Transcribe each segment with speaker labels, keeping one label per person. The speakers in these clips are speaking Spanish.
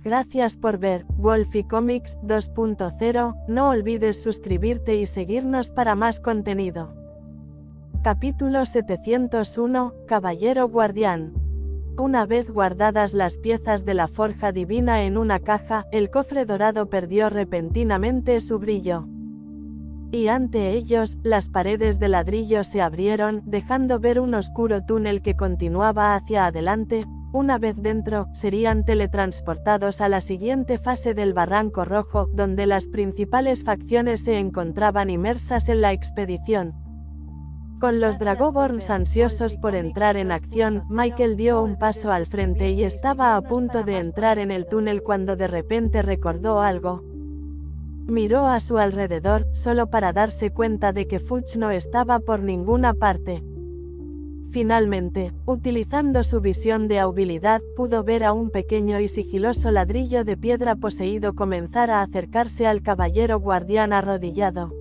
Speaker 1: Gracias por ver Wolfie Comics 2.0, no olvides suscribirte y seguirnos para más contenido. Capítulo 701, Caballero Guardián. Una vez guardadas las piezas de la forja divina en una caja, el cofre dorado perdió repentinamente su brillo. Y ante ellos, las paredes de ladrillo se abrieron, dejando ver un oscuro túnel que continuaba hacia adelante. Una vez dentro, serían teletransportados a la siguiente fase del Barranco Rojo, donde las principales facciones se encontraban inmersas en la expedición. Con los Dragoborns ansiosos por entrar en acción, Michael dio un paso al frente y estaba a punto de entrar en el túnel cuando de repente recordó algo. Miró a su alrededor, solo para darse cuenta de que Fudge no estaba por ninguna parte. Finalmente, utilizando su visión de habilidad, pudo ver a un pequeño y sigiloso ladrillo de piedra poseído comenzar a acercarse al caballero guardián arrodillado.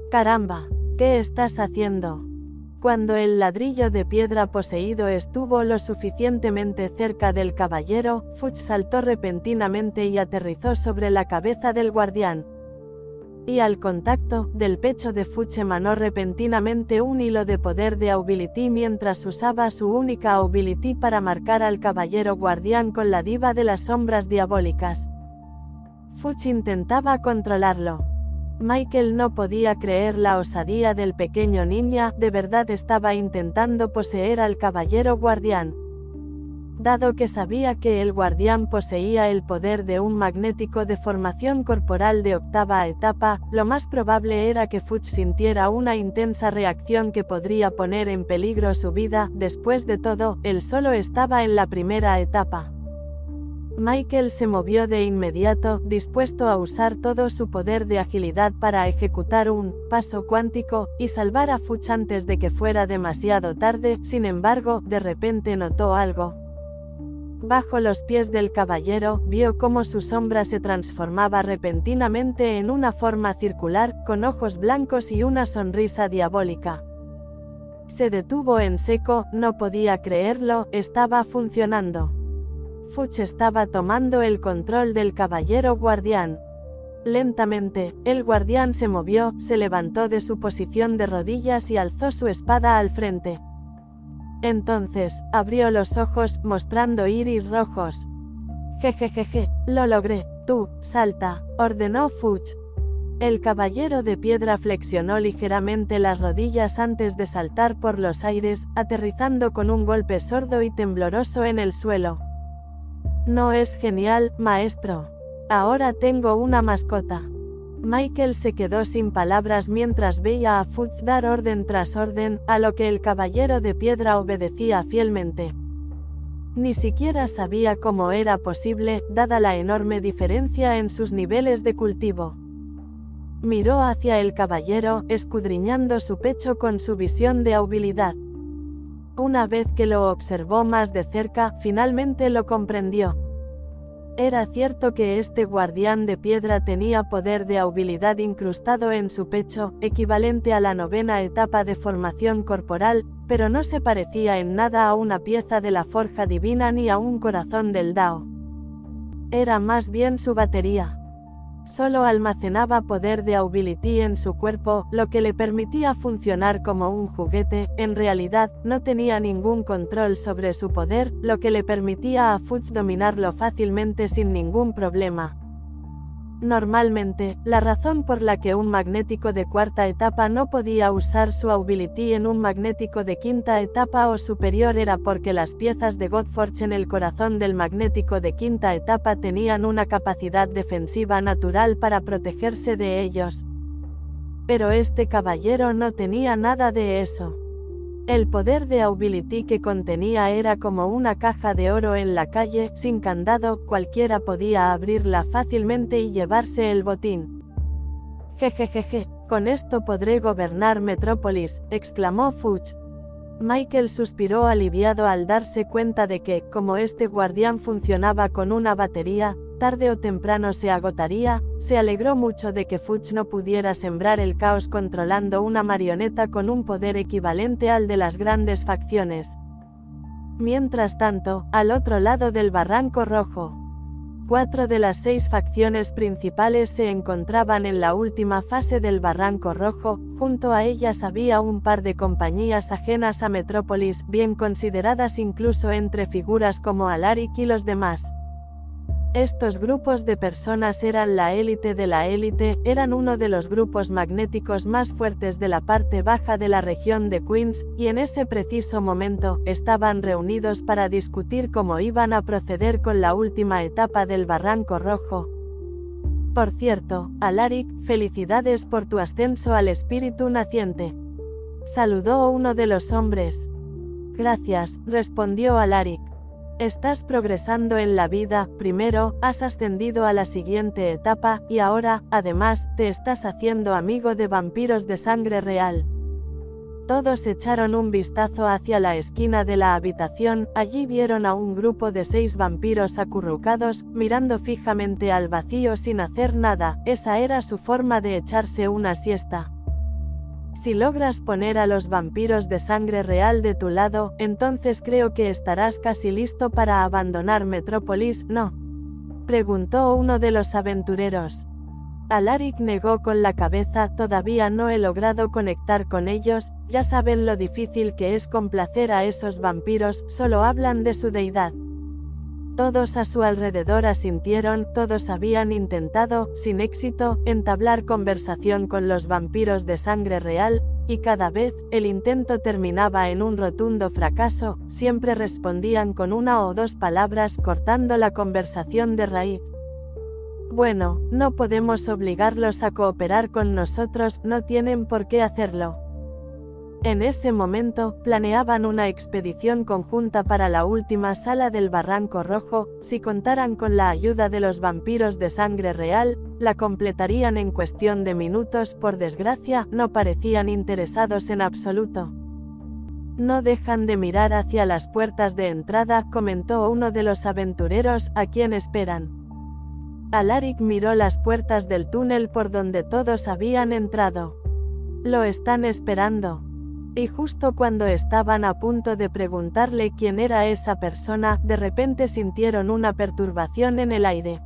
Speaker 1: ¡Caramba! ¿Qué estás haciendo? Cuando el ladrillo de piedra poseído estuvo lo suficientemente cerca del caballero, Fudge saltó repentinamente y aterrizó sobre la cabeza del guardián. Y al contacto del pecho de Fudge emanó repentinamente un hilo de poder de Ability mientras usaba su única Ability para marcar al caballero guardián con la diva de las sombras diabólicas. Fudge intentaba controlarlo. Michael no podía creer la osadía del pequeño ninja, de verdad estaba intentando poseer al caballero guardián. Dado que sabía que el guardián poseía el poder de un magnético de formación corporal de octava etapa, lo más probable era que Fudge sintiera una intensa reacción que podría poner en peligro su vida. Después de todo, él solo estaba en la primera etapa. Michael se movió de inmediato, dispuesto a usar todo su poder de agilidad para ejecutar un paso cuántico y salvar a Fudge antes de que fuera demasiado tarde. Sin embargo, de repente notó algo. Bajo los pies del caballero, vio cómo su sombra se transformaba repentinamente en una forma circular, con ojos blancos y una sonrisa diabólica. Se detuvo en seco, no podía creerlo, estaba funcionando. Fudge estaba tomando el control del caballero guardián. Lentamente, el guardián se movió, se levantó de su posición de rodillas y alzó su espada al frente. Entonces, abrió los ojos, mostrando iris rojos. Jejejeje, lo logré, tú, salta, ordenó Fudge. El caballero de piedra flexionó ligeramente las rodillas antes de saltar por los aires, aterrizando con un golpe sordo y tembloroso en el suelo. ¿No es genial, maestro? Ahora tengo una mascota. Michael se quedó sin palabras mientras veía a Fudge dar orden tras orden, a lo que el caballero de piedra obedecía fielmente. Ni siquiera sabía cómo era posible, dada la enorme diferencia en sus niveles de cultivo. Miró hacia el caballero, escudriñando su pecho con su visión de habilidad. Una vez que lo observó más de cerca, finalmente lo comprendió. Era cierto que este guardián de piedra tenía poder de habilidad incrustado en su pecho, equivalente a la novena etapa de formación corporal, pero no se parecía en nada a una pieza de la forja divina ni a un corazón del Dao. Era más bien su batería. Solo almacenaba poder de Ability en su cuerpo, lo que le permitía funcionar como un juguete. En realidad, no tenía ningún control sobre su poder, lo que le permitía a Fudge dominarlo fácilmente sin ningún problema. Normalmente, la razón por la que un magnético de cuarta etapa no podía usar su Ability en un magnético de quinta etapa o superior era porque las piezas de Godforge en el corazón del magnético de quinta etapa tenían una capacidad defensiva natural para protegerse de ellos. Pero este caballero no tenía nada de eso. El poder de Ability que contenía era como una caja de oro en la calle, sin candado, cualquiera podía abrirla fácilmente y llevarse el botín. Jejejeje, con esto podré gobernar Metrópolis, exclamó Fudge. Michael suspiró aliviado al darse cuenta de que, como este guardián funcionaba con una batería, tarde o temprano se agotaría. Se alegró mucho de que Fudge no pudiera sembrar el caos controlando una marioneta con un poder equivalente al de las grandes facciones. Mientras tanto, al otro lado del Barranco Rojo, 4 de las 6 facciones principales se encontraban en la última fase del Barranco Rojo, junto a ellas había un par de compañías ajenas a Metrópolis, bien consideradas incluso entre figuras como Alaric y los demás. Estos grupos de personas eran la élite de la élite, eran uno de los grupos magnéticos más fuertes de la parte baja de la región de Queens, y en ese preciso momento, estaban reunidos para discutir cómo iban a proceder con la última etapa del Barranco Rojo. Por cierto, Alaric, felicidades por tu ascenso al espíritu naciente. Saludó uno de los hombres. Gracias, respondió Alaric. Estás progresando en la vida, primero, has ascendido a la siguiente etapa, y ahora, además, te estás haciendo amigo de vampiros de sangre real. Todos echaron un vistazo hacia la esquina de la habitación, allí vieron a un grupo de 6 vampiros acurrucados, mirando fijamente al vacío sin hacer nada, esa era su forma de echarse una siesta. Si logras poner a los vampiros de sangre real de tu lado, entonces creo que estarás casi listo para abandonar Metrópolis, ¿no? Preguntó uno de los aventureros. Alaric negó con la cabeza, todavía no he logrado conectar con ellos, ya saben lo difícil que es complacer a esos vampiros, solo hablan de su deidad. Todos a su alrededor asintieron, todos habían intentado, sin éxito, entablar conversación con los vampiros de sangre real, y cada vez, el intento terminaba en un rotundo fracaso, siempre respondían con 1 o 2 palabras cortando la conversación de raíz. Bueno, no podemos obligarlos a cooperar con nosotros, no tienen por qué hacerlo. En ese momento, planeaban una expedición conjunta para la última sala del Barranco Rojo, si contaran con la ayuda de los vampiros de sangre real, la completarían en cuestión de minutos, por desgracia, no parecían interesados en absoluto. No dejan de mirar hacia las puertas de entrada, comentó uno de los aventureros, ¿a quién esperan? Alaric miró las puertas del túnel por donde todos habían entrado. Lo están esperando. Y justo cuando estaban a punto de preguntarle quién era esa persona, de repente sintieron una perturbación en el aire.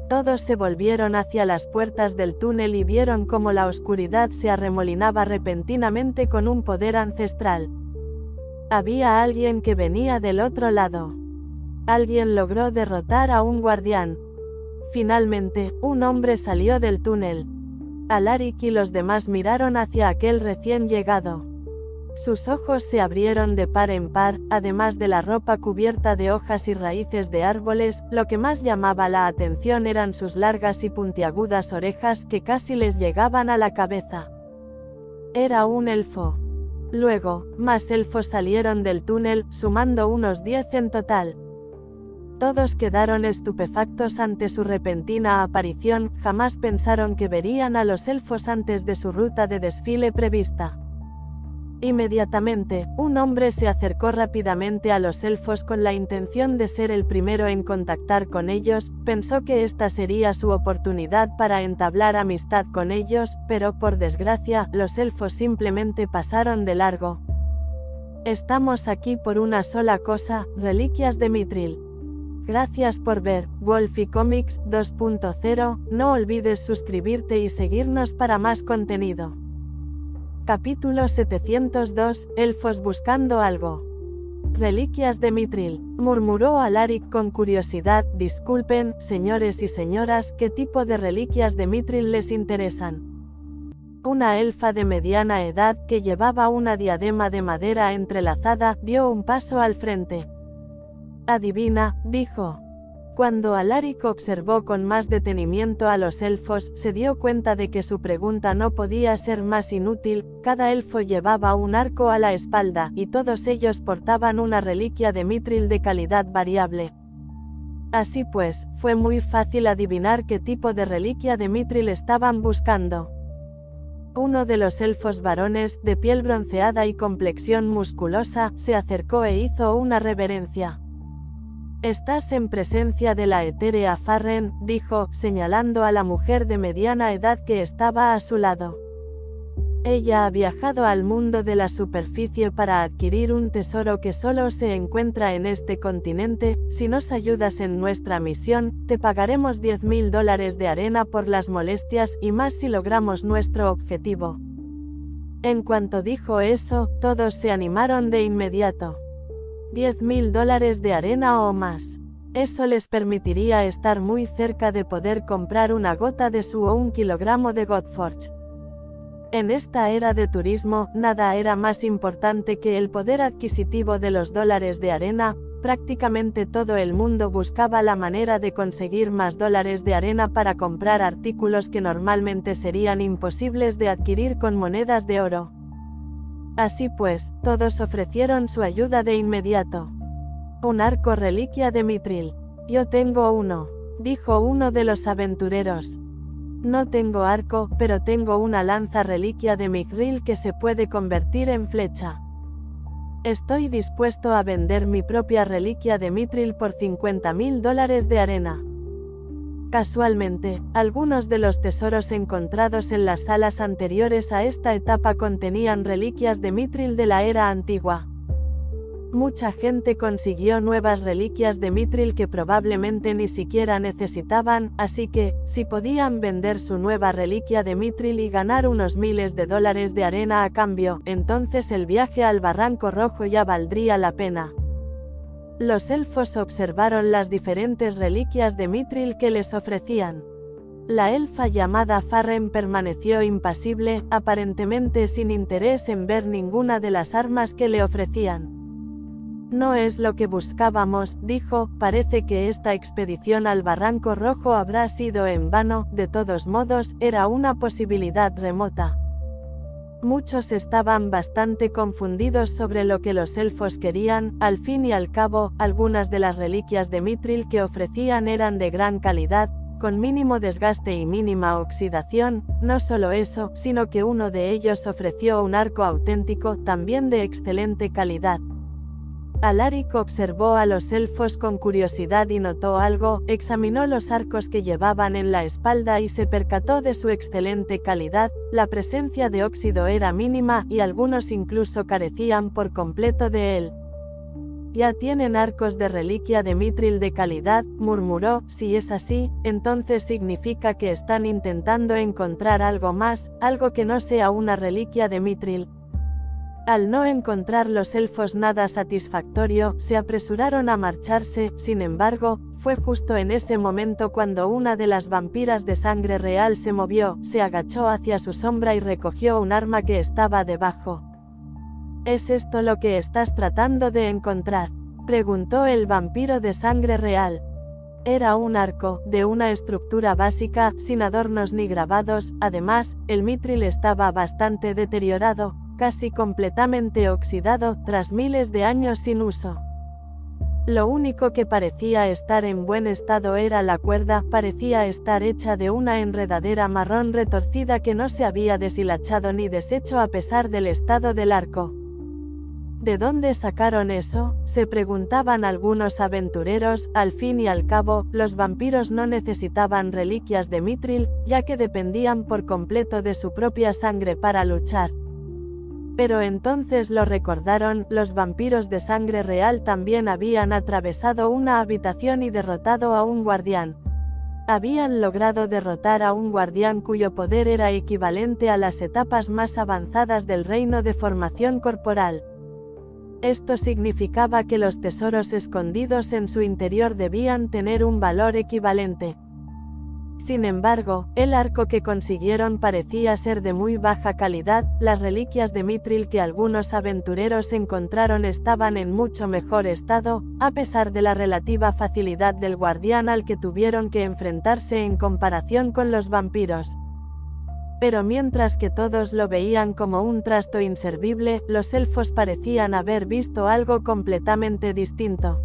Speaker 1: Todos se volvieron hacia las puertas del túnel y vieron cómo la oscuridad se arremolinaba repentinamente con un poder ancestral. Había alguien que venía del otro lado. Alguien logró derrotar a un guardián. Finalmente, un hombre salió del túnel. Alaric y los demás miraron hacia aquel recién llegado. Sus ojos se abrieron de par en par, además de la ropa cubierta de hojas y raíces de árboles, lo que más llamaba la atención eran sus largas y puntiagudas orejas que casi les llegaban a la cabeza. Era un elfo. Luego, más elfos salieron del túnel, sumando unos 10 en total. Todos quedaron estupefactos ante su repentina aparición, jamás pensaron que verían a los elfos antes de su ruta de desfile prevista. Inmediatamente, un hombre se acercó rápidamente a los elfos con la intención de ser el primero en contactar con ellos, pensó que esta sería su oportunidad para entablar amistad con ellos, pero por desgracia, los elfos simplemente pasaron de largo. Estamos aquí por una sola cosa, reliquias de Mithril. Gracias por ver, Wolfie Comics 2.0, no olvides suscribirte y seguirnos para más contenido. Capítulo 702, Elfos buscando algo. Reliquias de Mithril, murmuró Alaric con curiosidad, disculpen, señores y señoras, ¿qué tipo de reliquias de Mithril les interesan? Una elfa de mediana edad, que llevaba una diadema de madera entrelazada, dio un paso al frente. Adivina, dijo. Cuando Alaric observó con más detenimiento a los elfos, se dio cuenta de que su pregunta no podía ser más inútil. Cada elfo llevaba un arco a la espalda, y todos ellos portaban una reliquia de Mithril de calidad variable. Así pues, fue muy fácil adivinar qué tipo de reliquia de Mithril estaban buscando. Uno de los elfos varones, de piel bronceada y complexión musculosa, se acercó e hizo una reverencia. Estás en presencia de la etérea Farren, dijo, señalando a la mujer de mediana edad que estaba a su lado. Ella ha viajado al mundo de la superficie para adquirir un tesoro que solo se encuentra en este continente. Si nos ayudas en nuestra misión, te pagaremos $10.000 de arena por las molestias y más si logramos nuestro objetivo. En cuanto dijo eso, todos se animaron de inmediato. $10.000 de arena o más. Eso les permitiría estar muy cerca de poder comprar una gota de su o 1 kilogramo de Godforge. En esta era de turismo, nada era más importante que el poder adquisitivo de los dólares de arena. Prácticamente todo el mundo buscaba la manera de conseguir más dólares de arena para comprar artículos que normalmente serían imposibles de adquirir con monedas de oro. Así pues, todos ofrecieron su ayuda de inmediato. Un arco reliquia de Mithril. Yo tengo uno, dijo uno de los aventureros. No tengo arco, pero tengo una lanza reliquia de Mithril que se puede convertir en flecha. Estoy dispuesto a vender mi propia reliquia de Mithril por $50.000 de arena. Casualmente, algunos de los tesoros encontrados en las salas anteriores a esta etapa contenían reliquias de Mithril de la era antigua. Mucha gente consiguió nuevas reliquias de Mithril que probablemente ni siquiera necesitaban, así que, si podían vender su nueva reliquia de Mithril y ganar unos miles de dólares de arena a cambio, entonces el viaje al Barranco Rojo ya valdría la pena. Los elfos observaron las diferentes reliquias de Mithril que les ofrecían. La elfa llamada Farren permaneció impasible, aparentemente sin interés en ver ninguna de las armas que le ofrecían. No es lo que buscábamos, dijo, parece que esta expedición al Barranco Rojo habrá sido en vano, de todos modos, era una posibilidad remota. Muchos estaban bastante confundidos sobre lo que los elfos querían. Al fin y al cabo, algunas de las reliquias de Mithril que ofrecían eran de gran calidad, con mínimo desgaste y mínima oxidación. No solo eso, sino que uno de ellos ofreció un arco auténtico, también de excelente calidad. Alaric observó a los elfos con curiosidad y notó algo. Examinó los arcos que llevaban en la espalda y se percató de su excelente calidad. La presencia de óxido era mínima y algunos incluso carecían por completo de él. «Ya tienen arcos de reliquia de Mithril de calidad», murmuró. «Si es así, entonces significa que están intentando encontrar algo más, algo que no sea una reliquia de Mithril». Al no encontrar los elfos nada satisfactorio, se apresuraron a marcharse. Sin embargo, fue justo en ese momento cuando una de las vampiras de sangre real se movió, se agachó hacia su sombra y recogió un arma que estaba debajo. «¿Es esto lo que estás tratando de encontrar?», preguntó el vampiro de sangre real. Era un arco, de una estructura básica, sin adornos ni grabados. Además, el Mithril estaba bastante deteriorado, casi completamente oxidado, tras miles de años sin uso. Lo único que parecía estar en buen estado era la cuerda. Parecía estar hecha de una enredadera marrón retorcida que no se había deshilachado ni deshecho a pesar del estado del arco. ¿De dónde sacaron eso?, se preguntaban algunos aventureros. Al fin y al cabo, los vampiros no necesitaban reliquias de Mithril, ya que dependían por completo de su propia sangre para luchar. Pero entonces lo recordaron. Los vampiros de sangre real también habían atravesado una habitación y derrotado a un guardián. Habían logrado derrotar a un guardián cuyo poder era equivalente a las etapas más avanzadas del reino de formación corporal. Esto significaba que los tesoros escondidos en su interior debían tener un valor equivalente. Sin embargo, el arco que consiguieron parecía ser de muy baja calidad. Las reliquias de Mithril que algunos aventureros encontraron estaban en mucho mejor estado, a pesar de la relativa facilidad del guardián al que tuvieron que enfrentarse en comparación con los vampiros. Pero mientras que todos lo veían como un trasto inservible, los elfos parecían haber visto algo completamente distinto.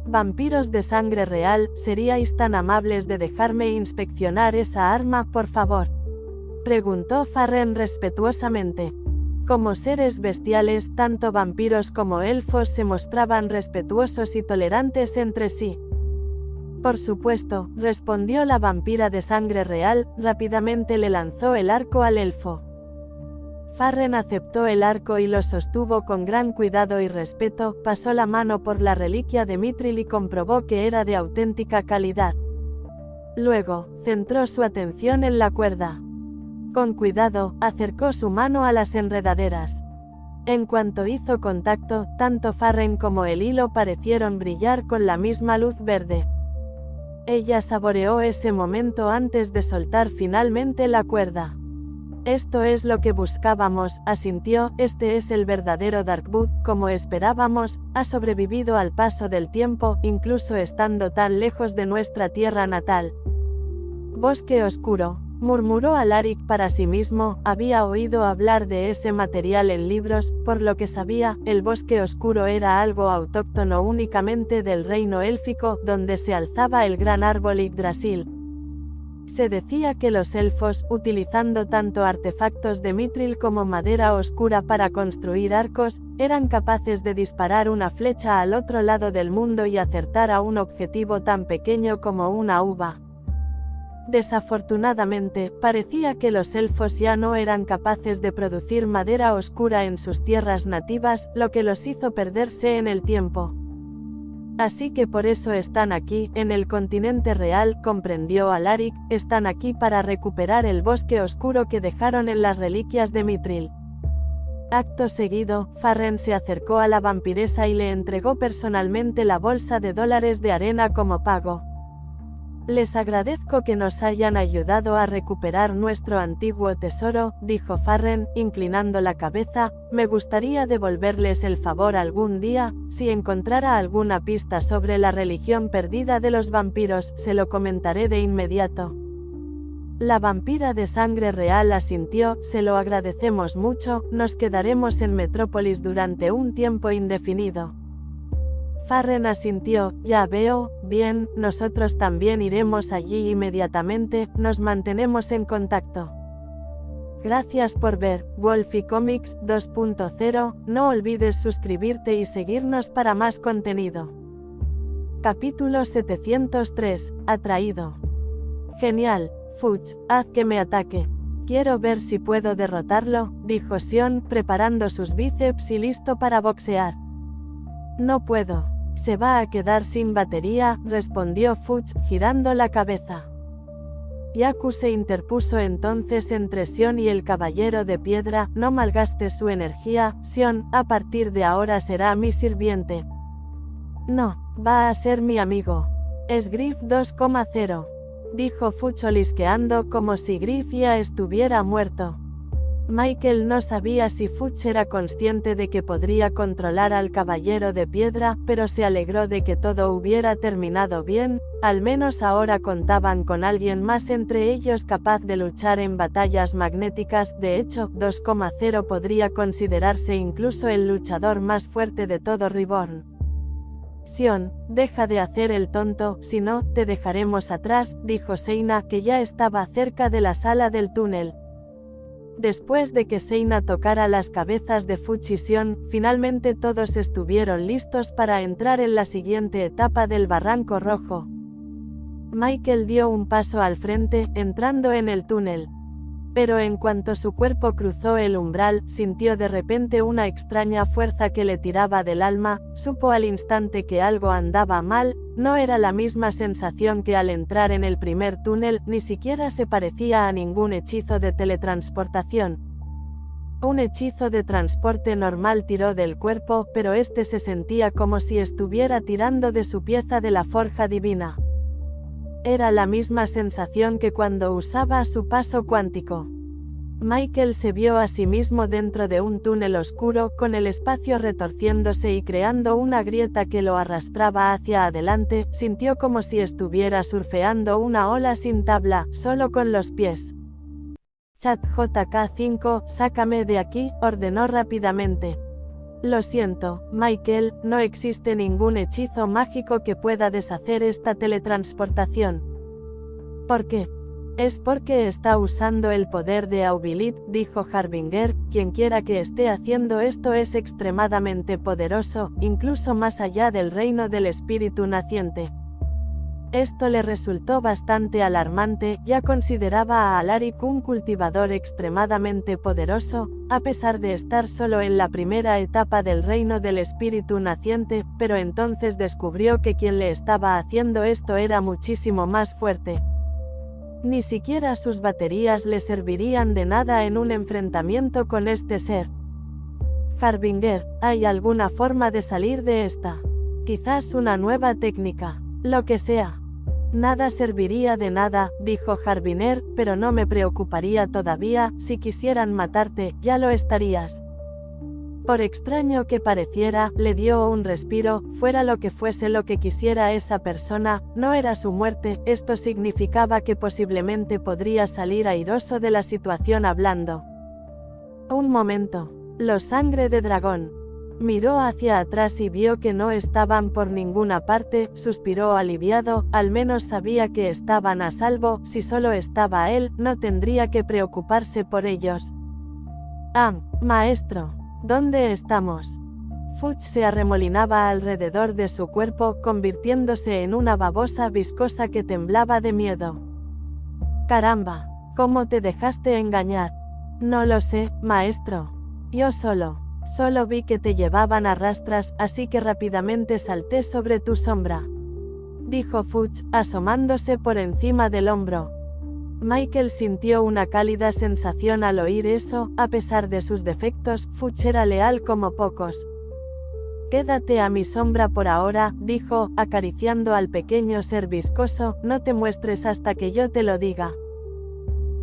Speaker 1: «Vampiros de sangre real, ¿seríais tan amables de dejarme inspeccionar esa arma, por favor?», preguntó Farren respetuosamente. Como seres bestiales, tanto vampiros como elfos se mostraban respetuosos y tolerantes entre sí. «Por supuesto», respondió la vampira de sangre real. Rápidamente le lanzó el arco al elfo. Farren aceptó el arco y lo sostuvo con gran cuidado y respeto, pasó la mano por la reliquia de Mithril y comprobó que era de auténtica calidad. Luego, centró su atención en la cuerda. Con cuidado, acercó su mano a las enredaderas. En cuanto hizo contacto, tanto Farren como el hilo parecieron brillar con la misma luz verde. Ella saboreó ese momento antes de soltar finalmente la cuerda. Esto es lo que buscábamos, asintió, este es el verdadero Darkwood, como esperábamos, ha sobrevivido al paso del tiempo, incluso estando tan lejos de nuestra tierra natal. Bosque oscuro, murmuró Alaric para sí mismo, había oído hablar de ese material en libros, por lo que sabía, el bosque oscuro era algo autóctono únicamente del reino élfico, donde se alzaba el gran árbol Yggdrasil. Se decía que los elfos, utilizando tanto artefactos de Mithril como madera oscura para construir arcos, eran capaces de disparar una flecha al otro lado del mundo y acertar a un objetivo tan pequeño como una uva. Desafortunadamente, parecía que los elfos ya no eran capaces de producir madera oscura en sus tierras nativas, lo que los hizo perderse en el tiempo. Así que por eso están aquí, en el continente real, comprendió Alaric, están aquí para recuperar el bosque oscuro que dejaron en las reliquias de Mithril. Acto seguido, Farren se acercó a la vampiresa y le entregó personalmente la bolsa de dólares de arena como pago. Les agradezco que nos hayan ayudado a recuperar nuestro antiguo tesoro, dijo Farren, inclinando la cabeza, me gustaría devolverles el favor algún día, si encontrara alguna pista sobre la religión perdida de los vampiros, se lo comentaré de inmediato. La vampira de sangre real asintió, se lo agradecemos mucho, nos quedaremos en Metrópolis durante un tiempo indefinido. Farren asintió, ya veo, bien, nosotros también iremos allí inmediatamente, nos mantenemos en contacto. Gracias por ver, Wolfie Comics 2.0, no olvides suscribirte y seguirnos para más contenido. Capítulo 703, atraído. Genial, Fuchs, haz que me ataque. Quiero ver si puedo derrotarlo, dijo Sion, preparando sus bíceps y listo para boxear. No puedo. Se va a quedar sin batería, respondió Fuchs, girando la cabeza. Yaku se interpuso entonces entre Sion y el caballero de piedra, no malgastes su energía, Sion, a partir de ahora será mi sirviente. No, va a ser mi amigo. Es Griff 2.0. Dijo Fuchs olisqueando como si Griff ya estuviera muerto. Michael no sabía si Fuchs era consciente de que podría controlar al caballero de piedra, pero se alegró de que todo hubiera terminado bien, al menos ahora contaban con alguien más entre ellos capaz de luchar en batallas magnéticas, de hecho, 2.0 podría considerarse incluso el luchador más fuerte de todo Reborn. Sion, deja de hacer el tonto, si no, te dejaremos atrás, dijo Seina, que ya estaba cerca de la sala del túnel. Después de que Seina tocara las cabezas de Fuchs y Sion, finalmente todos estuvieron listos para entrar en la siguiente etapa del Barranco Rojo. Michael dio un paso al frente, entrando en el túnel. Pero en cuanto su cuerpo cruzó el umbral, sintió de repente una extraña fuerza que le tiraba del alma, supo al instante que algo andaba mal, no era la misma sensación que al entrar en el primer túnel, ni siquiera se parecía a ningún hechizo de teletransportación. Un hechizo de transporte normal tiró del cuerpo, pero este se sentía como si estuviera tirando de su pieza de la forja divina. Era la misma sensación que cuando usaba su paso cuántico. Michael se vio a sí mismo dentro de un túnel oscuro, con el espacio retorciéndose y creando una grieta que lo arrastraba hacia adelante, sintió como si estuviera surfeando una ola sin tabla, solo con los pies. Chat JK5, sácame de aquí, ordenó rápidamente. Lo siento, Michael, no existe ningún hechizo mágico que pueda deshacer esta teletransportación. ¿Por qué? Es porque está usando el poder de Aubilit, dijo Harbinger, quienquiera que esté haciendo esto es extremadamente poderoso, incluso más allá del reino del espíritu naciente. Esto le resultó bastante alarmante, ya consideraba a Alaric un cultivador extremadamente poderoso, a pesar de estar solo en la primera etapa del reino del espíritu naciente, pero entonces descubrió que quien le estaba haciendo esto era muchísimo más fuerte. Ni siquiera sus baterías le servirían de nada en un enfrentamiento con este ser. Harbinger, ¿hay alguna forma de salir de esta? Quizás una nueva técnica. Lo que sea. Nada serviría de nada, dijo Harbinger, pero no me preocuparía todavía, si quisieran matarte, ya lo estarías. Por extraño que pareciera, le dio un respiro, fuera lo que fuese lo que quisiera esa persona, no era su muerte, esto significaba que posiblemente podría salir airoso de la situación hablando. Un momento. Los sangre de dragón. Miró hacia atrás y vio que no estaban por ninguna parte, suspiró aliviado, al menos sabía que estaban a salvo, si solo estaba él, no tendría que preocuparse por ellos. Maestro, ¿dónde estamos? Fudge se arremolinaba alrededor de su cuerpo, convirtiéndose en una babosa viscosa que temblaba de miedo. Caramba, ¿cómo te dejaste engañar? No lo sé, maestro. Yo Solo vi que te llevaban a rastras, así que rápidamente salté sobre tu sombra. Dijo Fudge, asomándose por encima del hombro. Michael sintió una cálida sensación al oír eso, a pesar de sus defectos, Fudge era leal como pocos. Quédate a mi sombra por ahora, dijo, acariciando al pequeño ser viscoso, no te muestres hasta que yo te lo diga.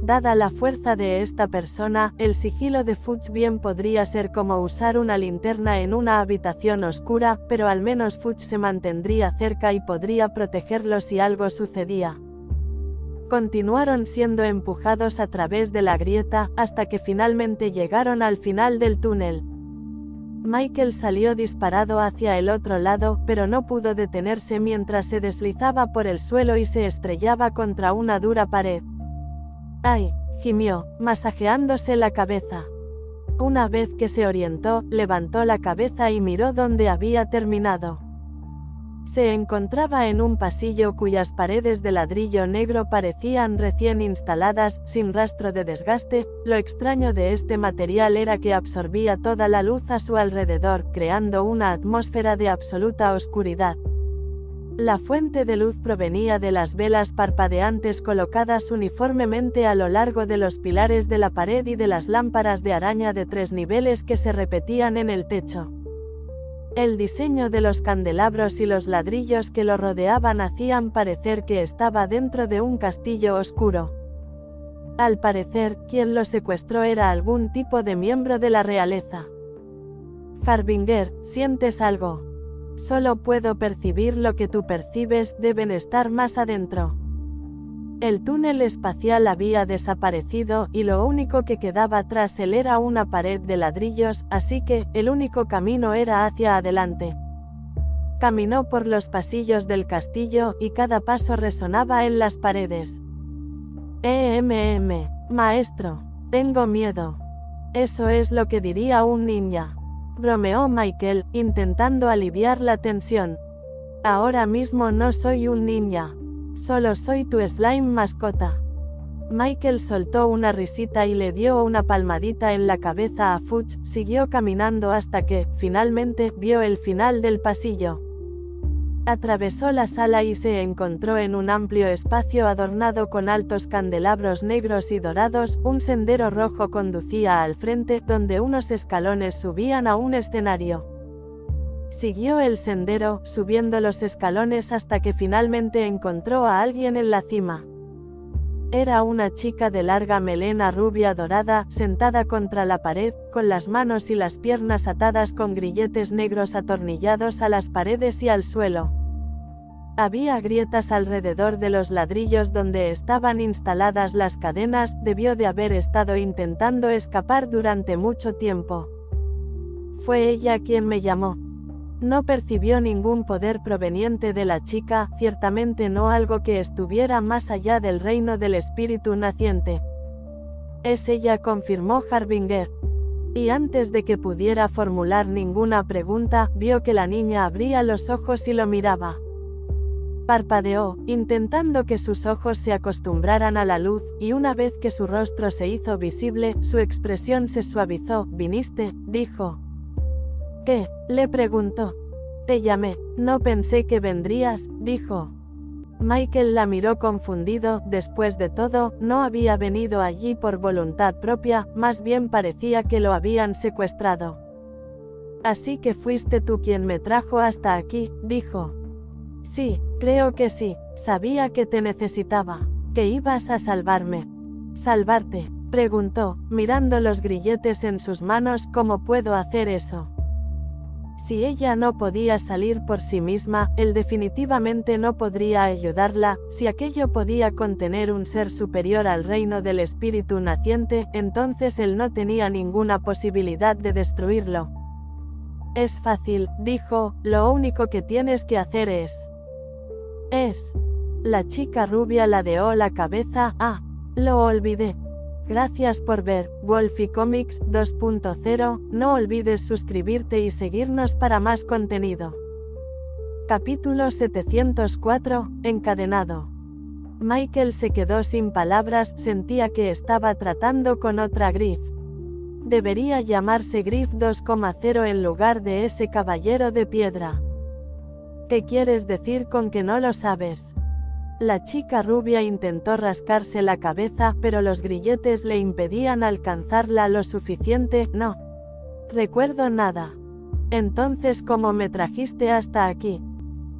Speaker 1: Dada la fuerza de esta persona, el sigilo de Fudge bien podría ser como usar una linterna en una habitación oscura, pero al menos Fudge se mantendría cerca y podría protegerlo si algo sucedía. Continuaron siendo empujados a través de la grieta, hasta que finalmente llegaron al final del túnel. Michael salió disparado hacia el otro lado, pero no pudo detenerse mientras se deslizaba por el suelo y se estrellaba contra una dura pared. ¡Ay!, gimió, masajeándose la cabeza. Una vez que se orientó, levantó la cabeza y miró dónde había terminado. Se encontraba en un pasillo cuyas paredes de ladrillo negro parecían recién instaladas, sin rastro de desgaste. Lo extraño de este material era que absorbía toda la luz a su alrededor, creando una atmósfera de absoluta oscuridad. La fuente de luz provenía de las velas parpadeantes colocadas uniformemente a lo largo de los pilares de la pared y de las lámparas de araña de 3 niveles que se repetían en el techo. El diseño de los candelabros y los ladrillos que lo rodeaban hacían parecer que estaba dentro de un castillo oscuro. Al parecer, quien lo secuestró era algún tipo de miembro de la realeza. Harbinger, ¿sientes algo? Solo puedo percibir lo que tú percibes, deben estar más adentro. El túnel espacial había desaparecido, y lo único que quedaba tras él era una pared de ladrillos, así que, el único camino era hacia adelante. Caminó por los pasillos del castillo, y cada paso resonaba en las paredes. Maestro, tengo miedo. Eso es lo que diría un ninja. Bromeó Michael, intentando aliviar la tensión. Ahora mismo no soy un ninja. Solo soy tu slime mascota. Michael soltó una risita y le dio una palmadita en la cabeza a Fudge, siguió caminando hasta que, finalmente, vio el final del pasillo. Atravesó la sala y se encontró en un amplio espacio adornado con altos candelabros negros y dorados. Un sendero rojo conducía al frente, donde unos escalones subían a un escenario. Siguió el sendero, subiendo los escalones hasta que finalmente encontró a alguien en la cima. Era una chica de larga melena rubia dorada, sentada contra la pared, con las manos y las piernas atadas con grilletes negros atornillados a las paredes y al suelo. Había grietas alrededor de los ladrillos donde estaban instaladas las cadenas, debió de haber estado intentando escapar durante mucho tiempo. Fue ella quien me llamó. No percibió ningún poder proveniente de la chica, ciertamente no algo que estuviera más allá del reino del espíritu naciente. Es ella, confirmó Harbinger. Y antes de que pudiera formular ninguna pregunta, vio que la niña abría los ojos y lo miraba. Parpadeó, intentando que sus ojos se acostumbraran a la luz, y una vez que su rostro se hizo visible, su expresión se suavizó. ¿Viniste?, dijo. ¿Qué?, le preguntó. Te llamé. No pensé que vendrías, dijo. Michael la miró confundido. Después de todo, no había venido allí por voluntad propia, más bien parecía que lo habían secuestrado. Así que fuiste tú quien me trajo hasta aquí, dijo. Sí, creo que sí. Sabía que te necesitaba. Que ibas a salvarme. ¿Salvarte?, preguntó, mirando los grilletes en sus manos. ¿Cómo puedo hacer eso? Si ella no podía salir por sí misma, él definitivamente no podría ayudarla. Si aquello podía contener un ser superior al reino del espíritu naciente, entonces él no tenía ninguna posibilidad de destruirlo. Es fácil, dijo, lo único que tienes que hacer es... La chica rubia ladeó la cabeza. Ah, lo olvidé. Gracias por ver Wolfie Comics 2.0, no olvides suscribirte y seguirnos para más contenido. Capítulo 704, encadenado. Michael se quedó sin palabras, sentía que estaba tratando con otra Griff. Debería llamarse Griff 2.0 en lugar de ese caballero de piedra. ¿Qué quieres decir con que no lo sabes? La chica rubia intentó rascarse la cabeza, pero los grilletes le impedían alcanzarla lo suficiente. No recuerdo nada. Entonces, ¿cómo me trajiste hasta aquí?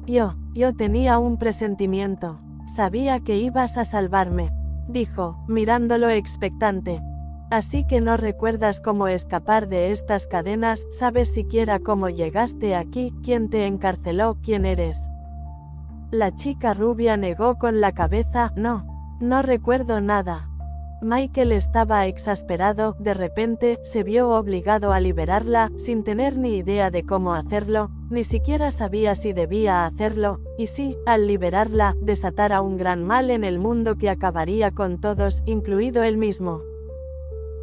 Speaker 1: Yo tenía un presentimiento. Sabía que ibas a salvarme, dijo, mirándolo expectante. Así que no recuerdas cómo escapar de estas cadenas. ¿Sabes siquiera cómo llegaste aquí? ¿Quién te encarceló? ¿Quién eres? La chica rubia negó con la cabeza. No recuerdo nada. Michael estaba exasperado. De repente, se vio obligado a liberarla, sin tener ni idea de cómo hacerlo, ni siquiera sabía si debía hacerlo, y sí, al liberarla, desatara un gran mal en el mundo que acabaría con todos, incluido él mismo.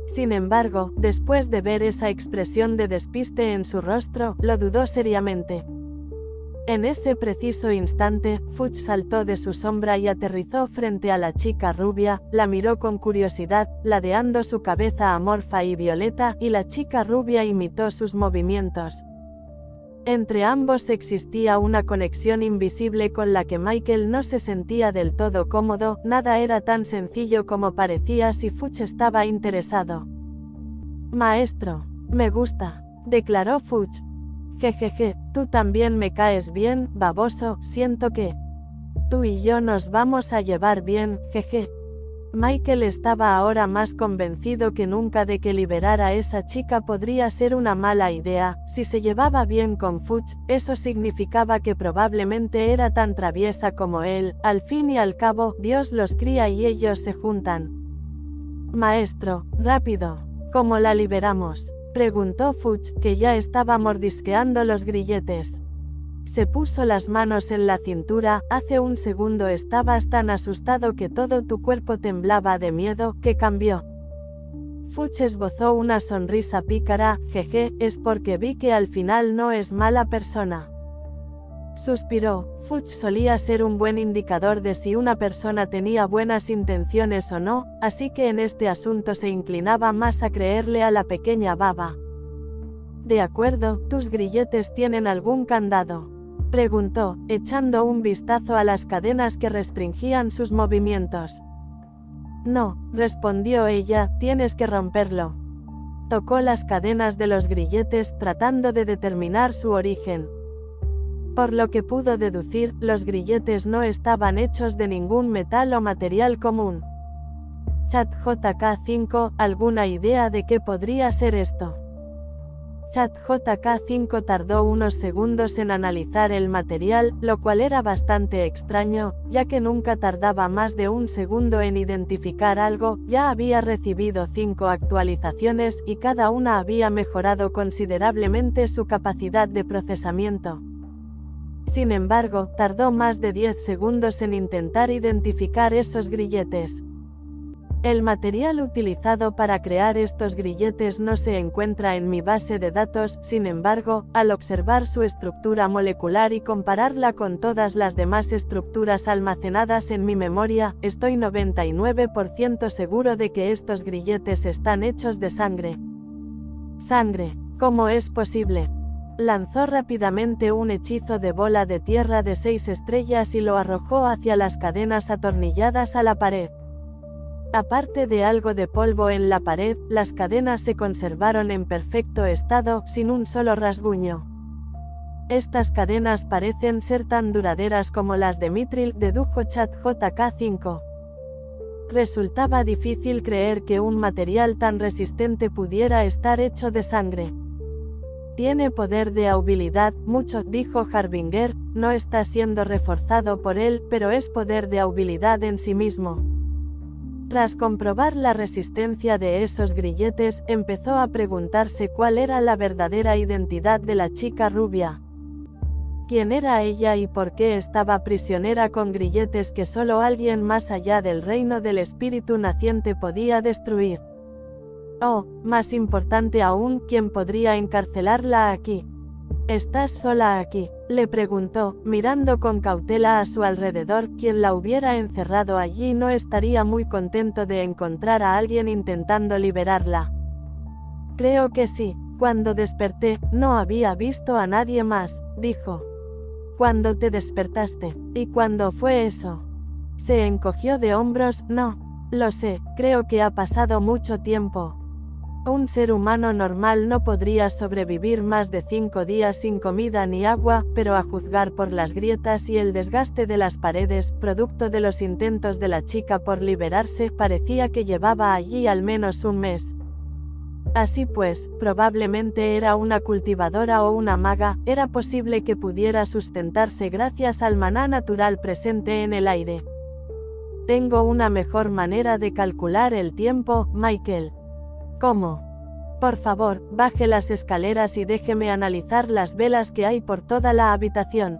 Speaker 1: Sin embargo, después de ver esa expresión de despiste en su rostro, lo dudó seriamente. En ese preciso instante, Fuchs saltó de su sombra y aterrizó frente a la chica rubia, la miró con curiosidad, ladeando su cabeza amorfa y violeta, y la chica rubia imitó sus movimientos. Entre ambos existía una conexión invisible con la que Michael no se sentía del todo cómodo. Nada era tan sencillo como parecía si Fuchs estaba interesado. Maestro, me gusta, declaró Fuchs. Jejeje, tú también me caes bien, baboso, siento que tú y yo nos vamos a llevar bien, jeje. Michael estaba ahora más convencido que nunca de que liberar a esa chica podría ser una mala idea. Si se llevaba bien con Fuchs, eso significaba que probablemente era tan traviesa como él. Al fin y al cabo, Dios los cría y ellos se juntan. Maestro, rápido, ¿cómo la liberamos?, preguntó Fuchs, que ya estaba mordisqueando los grilletes. Se puso las manos en la cintura. Hace un segundo estabas tan asustado que todo tu cuerpo temblaba de miedo. ¿Qué cambió? Fuchs esbozó una sonrisa pícara. Jeje, es porque vi que al final no es mala persona. Suspiró. Fuchs solía ser un buen indicador de si una persona tenía buenas intenciones o no, así que en este asunto se inclinaba más a creerle a la pequeña baba. De acuerdo, ¿tus grilletes tienen algún candado?, preguntó, echando un vistazo a las cadenas que restringían sus movimientos. No, respondió ella, tienes que romperlo. Tocó las cadenas de los grilletes tratando de determinar su origen. Por lo que pudo deducir, los grilletes no estaban hechos de ningún metal o material común. ChatJK5, ¿alguna idea de qué podría ser esto? ChatJK5 tardó unos segundos en analizar el material, lo cual era bastante extraño, ya que nunca tardaba más de un segundo en identificar algo. Ya había recibido 5 actualizaciones y cada una había mejorado considerablemente su capacidad de procesamiento. Sin embargo, tardó más de 10 segundos en intentar identificar esos grilletes. El material utilizado para crear estos grilletes no se encuentra en mi base de datos, sin embargo, al observar su estructura molecular y compararla con todas las demás estructuras almacenadas en mi memoria, estoy 99% seguro de que estos grilletes están hechos de sangre. Sangre. ¿Cómo es posible? Lanzó rápidamente un hechizo de bola de tierra de 6 estrellas y lo arrojó hacia las cadenas atornilladas a la pared. Aparte de algo de polvo en la pared, las cadenas se conservaron en perfecto estado, sin un solo rasguño. Estas cadenas parecen ser tan duraderas como las de Mithril, dedujo ChatJK5. Resultaba difícil creer que un material tan resistente pudiera estar hecho de sangre. Tiene poder de habilidad, mucho, dijo Harbinger, no está siendo reforzado por él, pero es poder de habilidad en sí mismo. Tras comprobar la resistencia de esos grilletes, empezó a preguntarse cuál era la verdadera identidad de la chica rubia. ¿Quién era ella y por qué estaba prisionera con grilletes que solo alguien más allá del reino del espíritu naciente podía destruir? Oh, más importante aún, ¿quién podría encarcelarla aquí? ¿Estás sola aquí?, le preguntó, mirando con cautela a su alrededor. Quien la hubiera encerrado allí no estaría muy contento de encontrar a alguien intentando liberarla. Creo que sí. Cuando desperté, no había visto a nadie más, dijo. ¿Cuándo te despertaste? ¿Y cuándo fue eso? Se encogió de hombros. No lo sé, creo que ha pasado mucho tiempo. Un ser humano normal no podría sobrevivir más de 5 días sin comida ni agua, pero a juzgar por las grietas y el desgaste de las paredes, producto de los intentos de la chica por liberarse, parecía que llevaba allí al menos un mes. Así pues, probablemente era una cultivadora o una maga, era posible que pudiera sustentarse gracias al maná natural presente en el aire. Tengo una mejor manera de calcular el tiempo, Michael. ¿Cómo? Por favor, baje las escaleras y déjeme analizar las velas que hay por toda la habitación.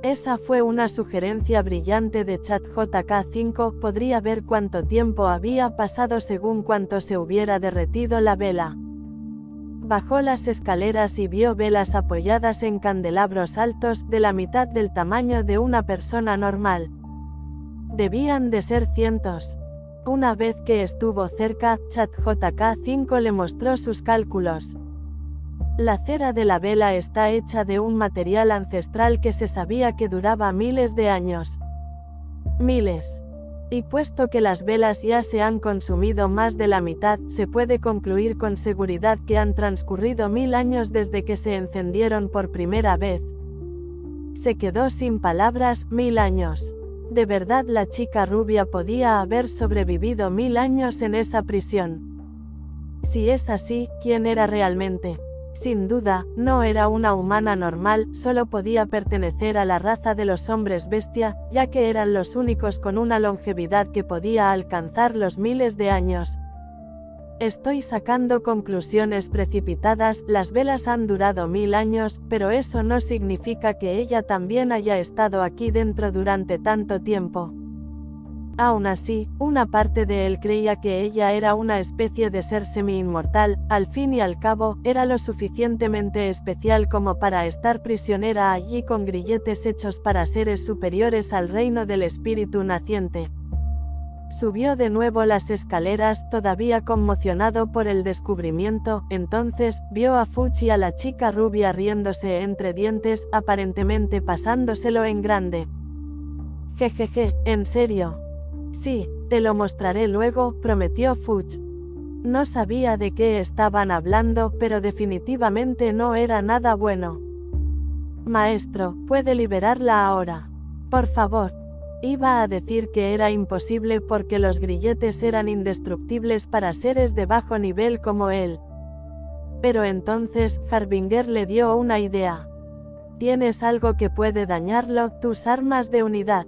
Speaker 1: Esa fue una sugerencia brillante de ChatJK5, podría ver cuánto tiempo había pasado según cuánto se hubiera derretido la vela. Bajó las escaleras y vio velas apoyadas en candelabros altos, de la mitad del tamaño de una persona normal. Debían de ser cientos. Una vez que estuvo cerca, ChatJK5 le mostró sus cálculos. La cera de la vela está hecha de un material ancestral que se sabía que duraba miles de años. Miles. Y puesto que las velas ya se han consumido más de la mitad, se puede concluir con seguridad que han transcurrido 1000 años desde que se encendieron por primera vez. Se quedó sin palabras. 1000 años. ¿De verdad la chica rubia podía haber sobrevivido 1000 años en esa prisión? Si es así, ¿quién era realmente? Sin duda, no era una humana normal, solo podía pertenecer a la raza de los hombres bestia, ya que eran los únicos con una longevidad que podía alcanzar los miles de años. Estoy sacando conclusiones precipitadas. Las velas han durado 1000 años, pero eso no significa que ella también haya estado aquí dentro durante tanto tiempo. Aún así, una parte de él creía que ella era una especie de ser semi-inmortal. Al fin y al cabo, era lo suficientemente especial como para estar prisionera allí con grilletes hechos para seres superiores al reino del espíritu naciente. Subió de nuevo las escaleras, todavía conmocionado por el descubrimiento. Entonces, vio a Fuchs y a la chica rubia riéndose entre dientes, aparentemente pasándoselo en grande. Jejeje, ¿en serio? Sí, te lo mostraré luego, prometió Fuchs. No sabía de qué estaban hablando, pero definitivamente no era nada bueno. Maestro, ¿puede liberarla ahora? Por favor. Iba a decir que era imposible porque los grilletes eran indestructibles para seres de bajo nivel como él. Pero entonces, Harbinger le dio una idea. ¿Tienes algo que puede dañarlo? Tus armas de unidad.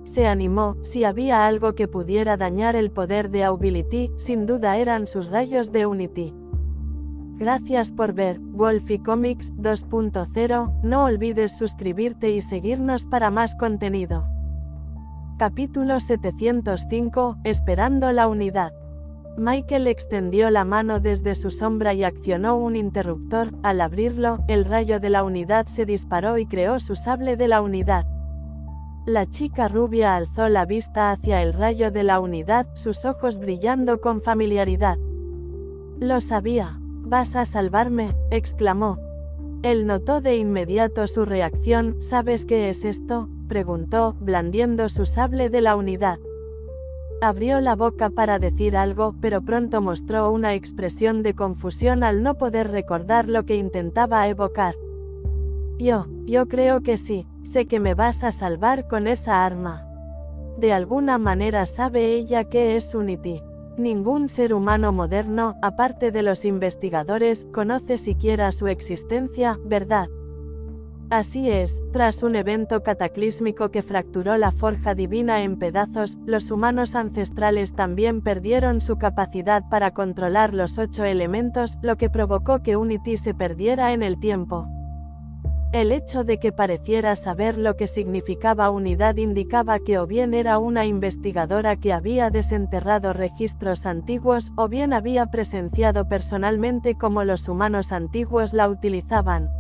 Speaker 1: Se animó. Si había algo que pudiera dañar el poder de Ability, sin duda eran sus rayos de Unity. Gracias por ver Wolfie Comics 2.0, no olvides suscribirte y seguirnos para más contenido. Capítulo 705, Esperando la unidad. Michael extendió la mano desde su sombra y accionó un interruptor. Al abrirlo, el rayo de la unidad se disparó y creó su sable de la unidad. La chica rubia alzó la vista hacia el rayo de la unidad, sus ojos brillando con familiaridad. «Lo sabía. ¿Vas a salvarme?», exclamó. Él notó de inmediato su reacción. «¿Sabes qué es esto?», preguntó, blandiendo su sable de la unidad. Abrió la boca para decir algo, pero pronto mostró una expresión de confusión al no poder recordar lo que intentaba evocar. Yo creo que sí, sé que me vas a salvar con esa arma. De alguna manera sabe ella qué es Unity. Ningún ser humano moderno, aparte de los investigadores, conoce siquiera su existencia, ¿verdad? Así es, tras un evento cataclísmico que fracturó la forja divina en pedazos, los humanos ancestrales también perdieron su capacidad para controlar los 8 elementos, lo que provocó que Unity se perdiera en el tiempo. El hecho de que pareciera saber lo que significaba unidad indicaba que o bien era una investigadora que había desenterrado registros antiguos, o bien había presenciado personalmente cómo los humanos antiguos la utilizaban.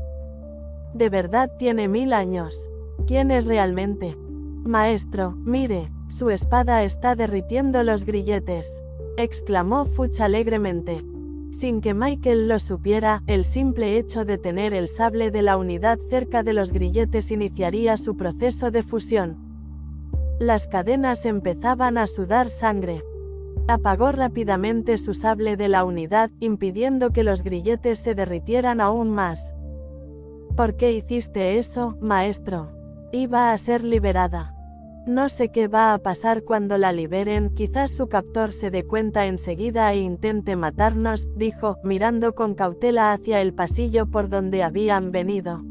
Speaker 1: De verdad tiene 1000 años. ¿Quién es realmente? Maestro, mire, su espada está derritiendo los grilletes, exclamó Fuchs alegremente. Sin que Michael lo supiera, el simple hecho de tener el sable de la unidad cerca de los grilletes iniciaría su proceso de fusión. Las cadenas empezaban a sudar sangre. Apagó rápidamente su sable de la unidad, impidiendo que los grilletes se derritieran aún más. ¿Por qué hiciste eso, maestro? Iba a ser liberada. No sé qué va a pasar cuando la liberen, quizás su captor se dé cuenta enseguida e intente matarnos, dijo, mirando con cautela hacia el pasillo por donde habían venido.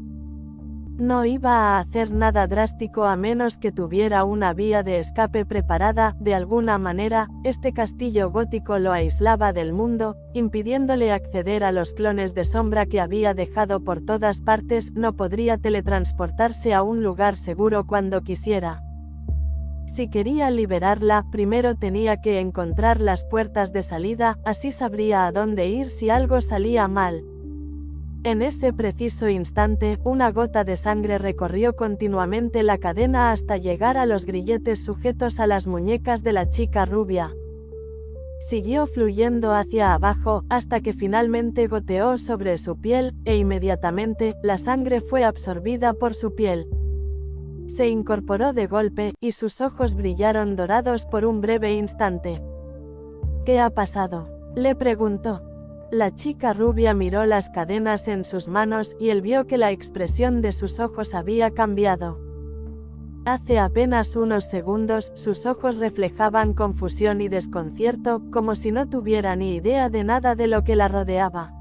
Speaker 1: No iba a hacer nada drástico a menos que tuviera una vía de escape preparada. De alguna manera, este castillo gótico lo aislaba del mundo, impidiéndole acceder a los clones de sombra que había dejado por todas partes. No podría teletransportarse a un lugar seguro cuando quisiera. Si quería liberarla, primero tenía que encontrar las puertas de salida, así sabría a dónde ir si algo salía mal. En ese preciso instante, una gota de sangre recorrió continuamente la cadena hasta llegar a los grilletes sujetos a las muñecas de la chica rubia. Siguió fluyendo hacia abajo, hasta que finalmente goteó sobre su piel, e inmediatamente, la sangre fue absorbida por su piel. Se incorporó de golpe, y sus ojos brillaron dorados por un breve instante. ¿Qué ha pasado?, le preguntó. La chica rubia miró las cadenas en sus manos, y él vio que la expresión de sus ojos había cambiado. Hace apenas unos segundos, sus ojos reflejaban confusión y desconcierto, como si no tuviera ni idea de nada de lo que la rodeaba.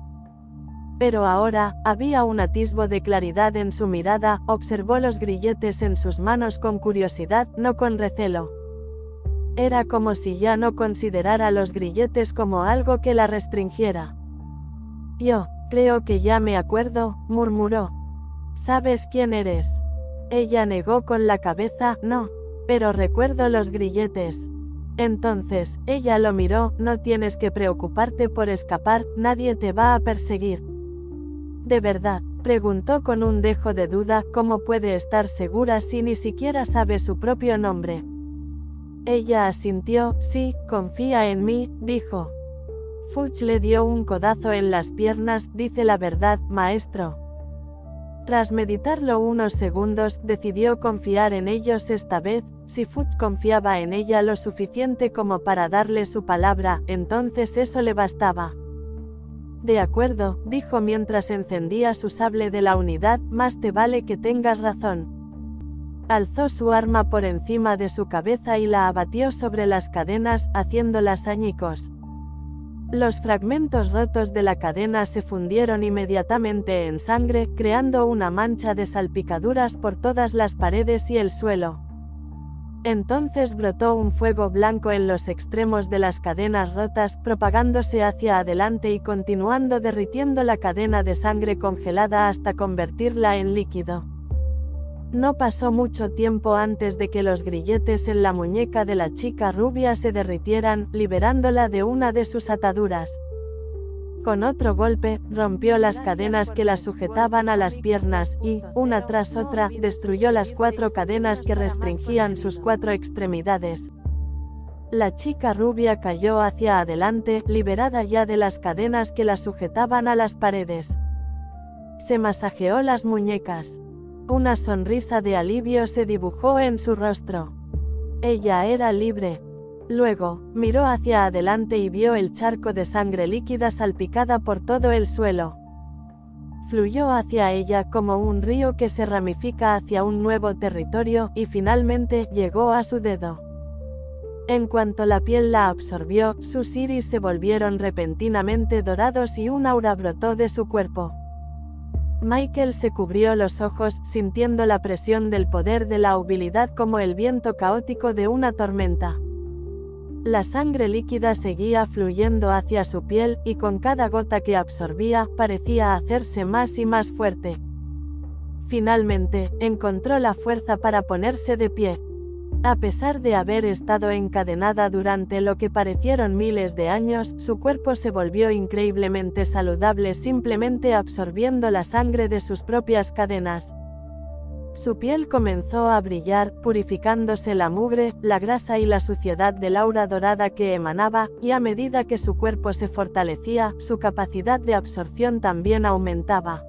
Speaker 1: Pero ahora, había un atisbo de claridad en su mirada. Observó los grilletes en sus manos con curiosidad, no con recelo. Era como si ya no considerara los grilletes como algo que la restringiera. Yo creo que ya me acuerdo, murmuró. ¿Sabes quién eres? Ella negó con la cabeza. No, pero recuerdo los grilletes. Entonces, ella lo miró. No tienes que preocuparte por escapar, nadie te va a perseguir. ¿De verdad?, preguntó con un dejo de duda. ¿Cómo puede estar segura si ni siquiera sabe su propio nombre? Ella asintió. Sí, confía en mí, dijo. Fuchs le dio un codazo en las piernas. Dice la verdad, maestro. Tras meditarlo unos segundos, decidió confiar en ellos esta vez. Si Fuchs confiaba en ella lo suficiente como para darle su palabra, entonces eso le bastaba. De acuerdo, dijo mientras encendía su sable de la unidad, más te vale que tengas razón. Alzó su arma por encima de su cabeza y la abatió sobre las cadenas, haciéndolas añicos. Los fragmentos rotos de la cadena se fundieron inmediatamente en sangre, creando una mancha de salpicaduras por todas las paredes y el suelo. Entonces brotó un fuego blanco en los extremos de las cadenas rotas, propagándose hacia adelante y continuando derritiendo la cadena de sangre congelada hasta convertirla en líquido. No pasó mucho tiempo antes de que los grilletes en la muñeca de la chica rubia se derritieran, liberándola de una de sus ataduras. Con otro golpe, rompió las cadenas que la sujetaban a las piernas y, una tras otra, destruyó las 4 cadenas que restringían sus 4 extremidades. La chica rubia cayó hacia adelante, liberada ya de las cadenas que la sujetaban a las paredes. Se masajeó las muñecas. Una sonrisa de alivio se dibujó en su rostro. Ella era libre. Luego, miró hacia adelante y vio el charco de sangre líquida salpicada por todo el suelo. Fluyó hacia ella como un río que se ramifica hacia un nuevo territorio y finalmente llegó a su dedo. En cuanto la piel la absorbió, sus iris se volvieron repentinamente dorados y un aura brotó de su cuerpo. Michael se cubrió los ojos, sintiendo la presión del poder de la habilidad como el viento caótico de una tormenta. La sangre líquida seguía fluyendo hacia su piel, y con cada gota que absorbía, parecía hacerse más y más fuerte. Finalmente, encontró la fuerza para ponerse de pie. A pesar de haber estado encadenada durante lo que parecieron miles de años, su cuerpo se volvió increíblemente saludable simplemente absorbiendo la sangre de sus propias cadenas. Su piel comenzó a brillar, purificándose la mugre, la grasa y la suciedad del aura dorada que emanaba, y a medida que su cuerpo se fortalecía, su capacidad de absorción también aumentaba.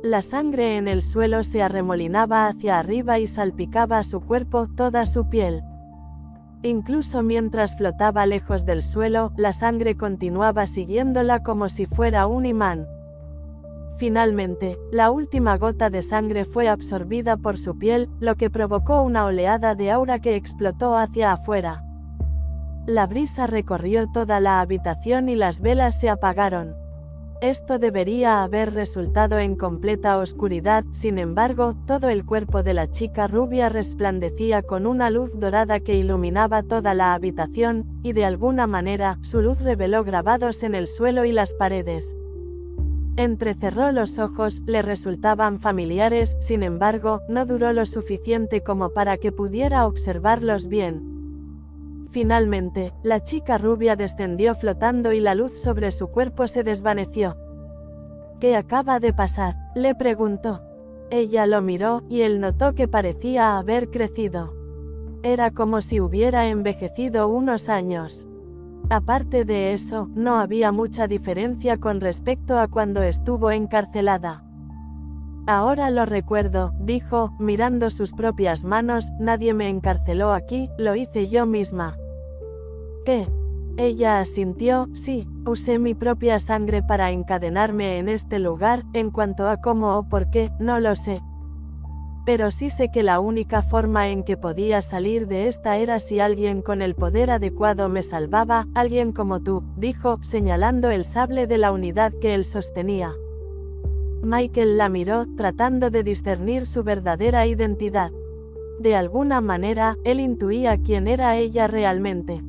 Speaker 1: La sangre en el suelo se arremolinaba hacia arriba y salpicaba a su cuerpo, toda su piel. Incluso mientras flotaba lejos del suelo, la sangre continuaba siguiéndola como si fuera un imán. Finalmente, la última gota de sangre fue absorbida por su piel, lo que provocó una oleada de aura que explotó hacia afuera. La brisa recorrió toda la habitación y las velas se apagaron. Esto debería haber resultado en completa oscuridad, sin embargo, todo el cuerpo de la chica rubia resplandecía con una luz dorada que iluminaba toda la habitación, y de alguna manera, su luz reveló grabados en el suelo y las paredes. Entrecerró los ojos, le resultaban familiares, sin embargo, no duró lo suficiente como para que pudiera observarlos bien. Finalmente, la chica rubia descendió flotando y la luz sobre su cuerpo se desvaneció. ¿Qué acaba de pasar?, le preguntó. Ella lo miró, y él notó que parecía haber crecido. Era como si hubiera envejecido unos años. Aparte de eso, no había mucha diferencia con respecto a cuando estuvo encarcelada. Ahora lo recuerdo, dijo, mirando sus propias manos, nadie me encarceló aquí, lo hice yo misma. ¿Qué? Ella asintió, sí, usé mi propia sangre para encadenarme en este lugar, en cuanto a cómo o por qué, no lo sé. Pero sí sé que la única forma en que podía salir de esta era si alguien con el poder adecuado me salvaba, alguien como tú, dijo, señalando el sable de la unidad que él sostenía. Michael la miró, tratando de discernir su verdadera identidad. De alguna manera, él intuía quién era ella realmente.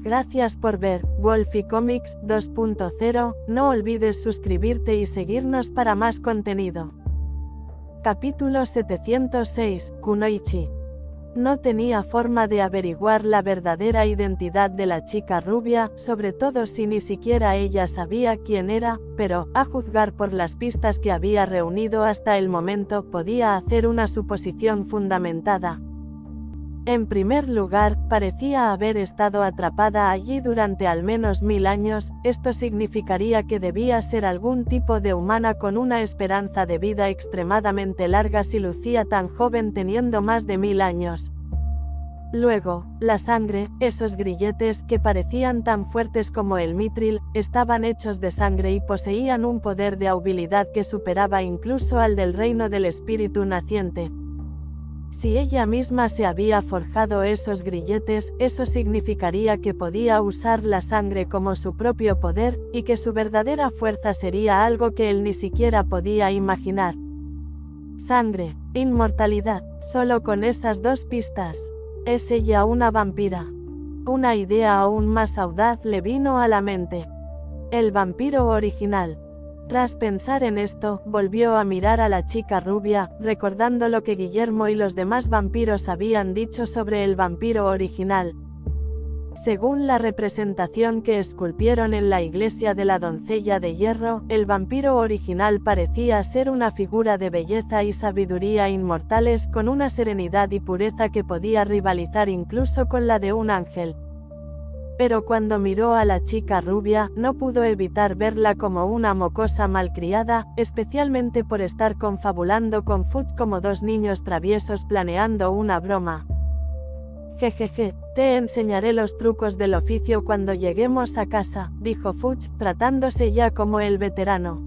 Speaker 1: Gracias por ver Wolfie Comics 2.0, no olvides suscribirte y seguirnos para más contenido. Capítulo 706, Kunoichi. No tenía forma de averiguar la verdadera identidad de la chica rubia, sobre todo si ni siquiera ella sabía quién era, pero, a juzgar por las pistas que había reunido hasta el momento, podía hacer una suposición fundamentada. En primer lugar, parecía haber estado atrapada allí durante al menos 1000 años, esto significaría que debía ser algún tipo de humana con una esperanza de vida extremadamente larga si lucía tan joven teniendo más de 1000 años. Luego, la sangre, esos grilletes que parecían tan fuertes como el mitril, estaban hechos de sangre y poseían un poder de habilidad que superaba incluso al del reino del espíritu naciente. Si ella misma se había forjado esos grilletes, eso significaría que podía usar la sangre como su propio poder, y que su verdadera fuerza sería algo que él ni siquiera podía imaginar. Sangre, inmortalidad, solo con esas dos pistas. ¿Es ella una vampira? Una idea aún más audaz le vino a la mente. El vampiro original. Tras pensar en esto, volvió a mirar a la chica rubia, recordando lo que Guillermo y los demás vampiros habían dicho sobre el vampiro original. Según la representación que esculpieron en la iglesia de la doncella de hierro, el vampiro original parecía ser una figura de belleza y sabiduría inmortales con una serenidad y pureza que podía rivalizar incluso con la de un ángel. Pero cuando miró a la chica rubia, no pudo evitar verla como una mocosa malcriada, especialmente por estar confabulando con Fudge como dos niños traviesos planeando una broma. Jejeje, te enseñaré los trucos del oficio cuando lleguemos a casa, dijo Fudge, tratándose ya como el veterano.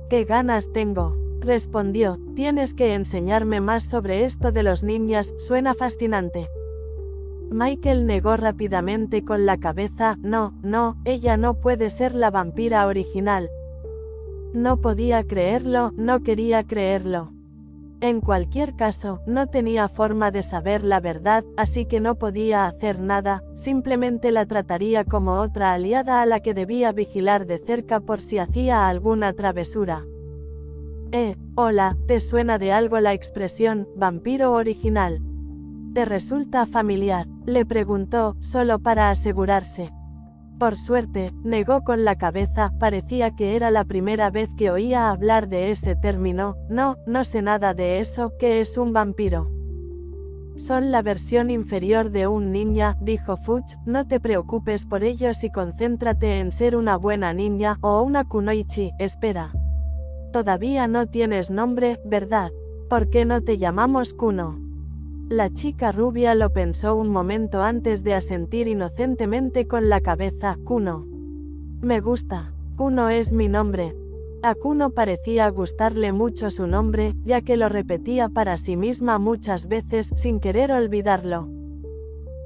Speaker 1: ¿Qué ganas tengo?, respondió, tienes que enseñarme más sobre esto de los ninjas, suena fascinante. Michael negó rápidamente con la cabeza, no, ella no puede ser la vampira original. No podía creerlo, no quería creerlo. En cualquier caso, no tenía forma de saber la verdad, así que no podía hacer nada, simplemente la trataría como otra aliada a la que debía vigilar de cerca por si hacía alguna travesura. Hola, ¿te suena de algo la expresión, vampiro original? ¿Te resulta familiar?, le preguntó, solo para asegurarse. Por suerte, negó con la cabeza, parecía que era la primera vez que oía hablar de ese término. No sé nada de eso. ¿Qué es un vampiro? Son la versión inferior de un ninja, dijo Fudge, no te preocupes por ellos y concéntrate en ser una buena ninja, o una kunoichi. Espera. Todavía no tienes nombre, ¿verdad? ¿Por qué no te llamamos Kuno? La chica rubia lo pensó un momento antes de asentir inocentemente con la cabeza. Kuno. Me gusta. Kuno es mi nombre. A Kuno parecía gustarle mucho su nombre, ya que lo repetía para sí misma muchas veces sin querer olvidarlo.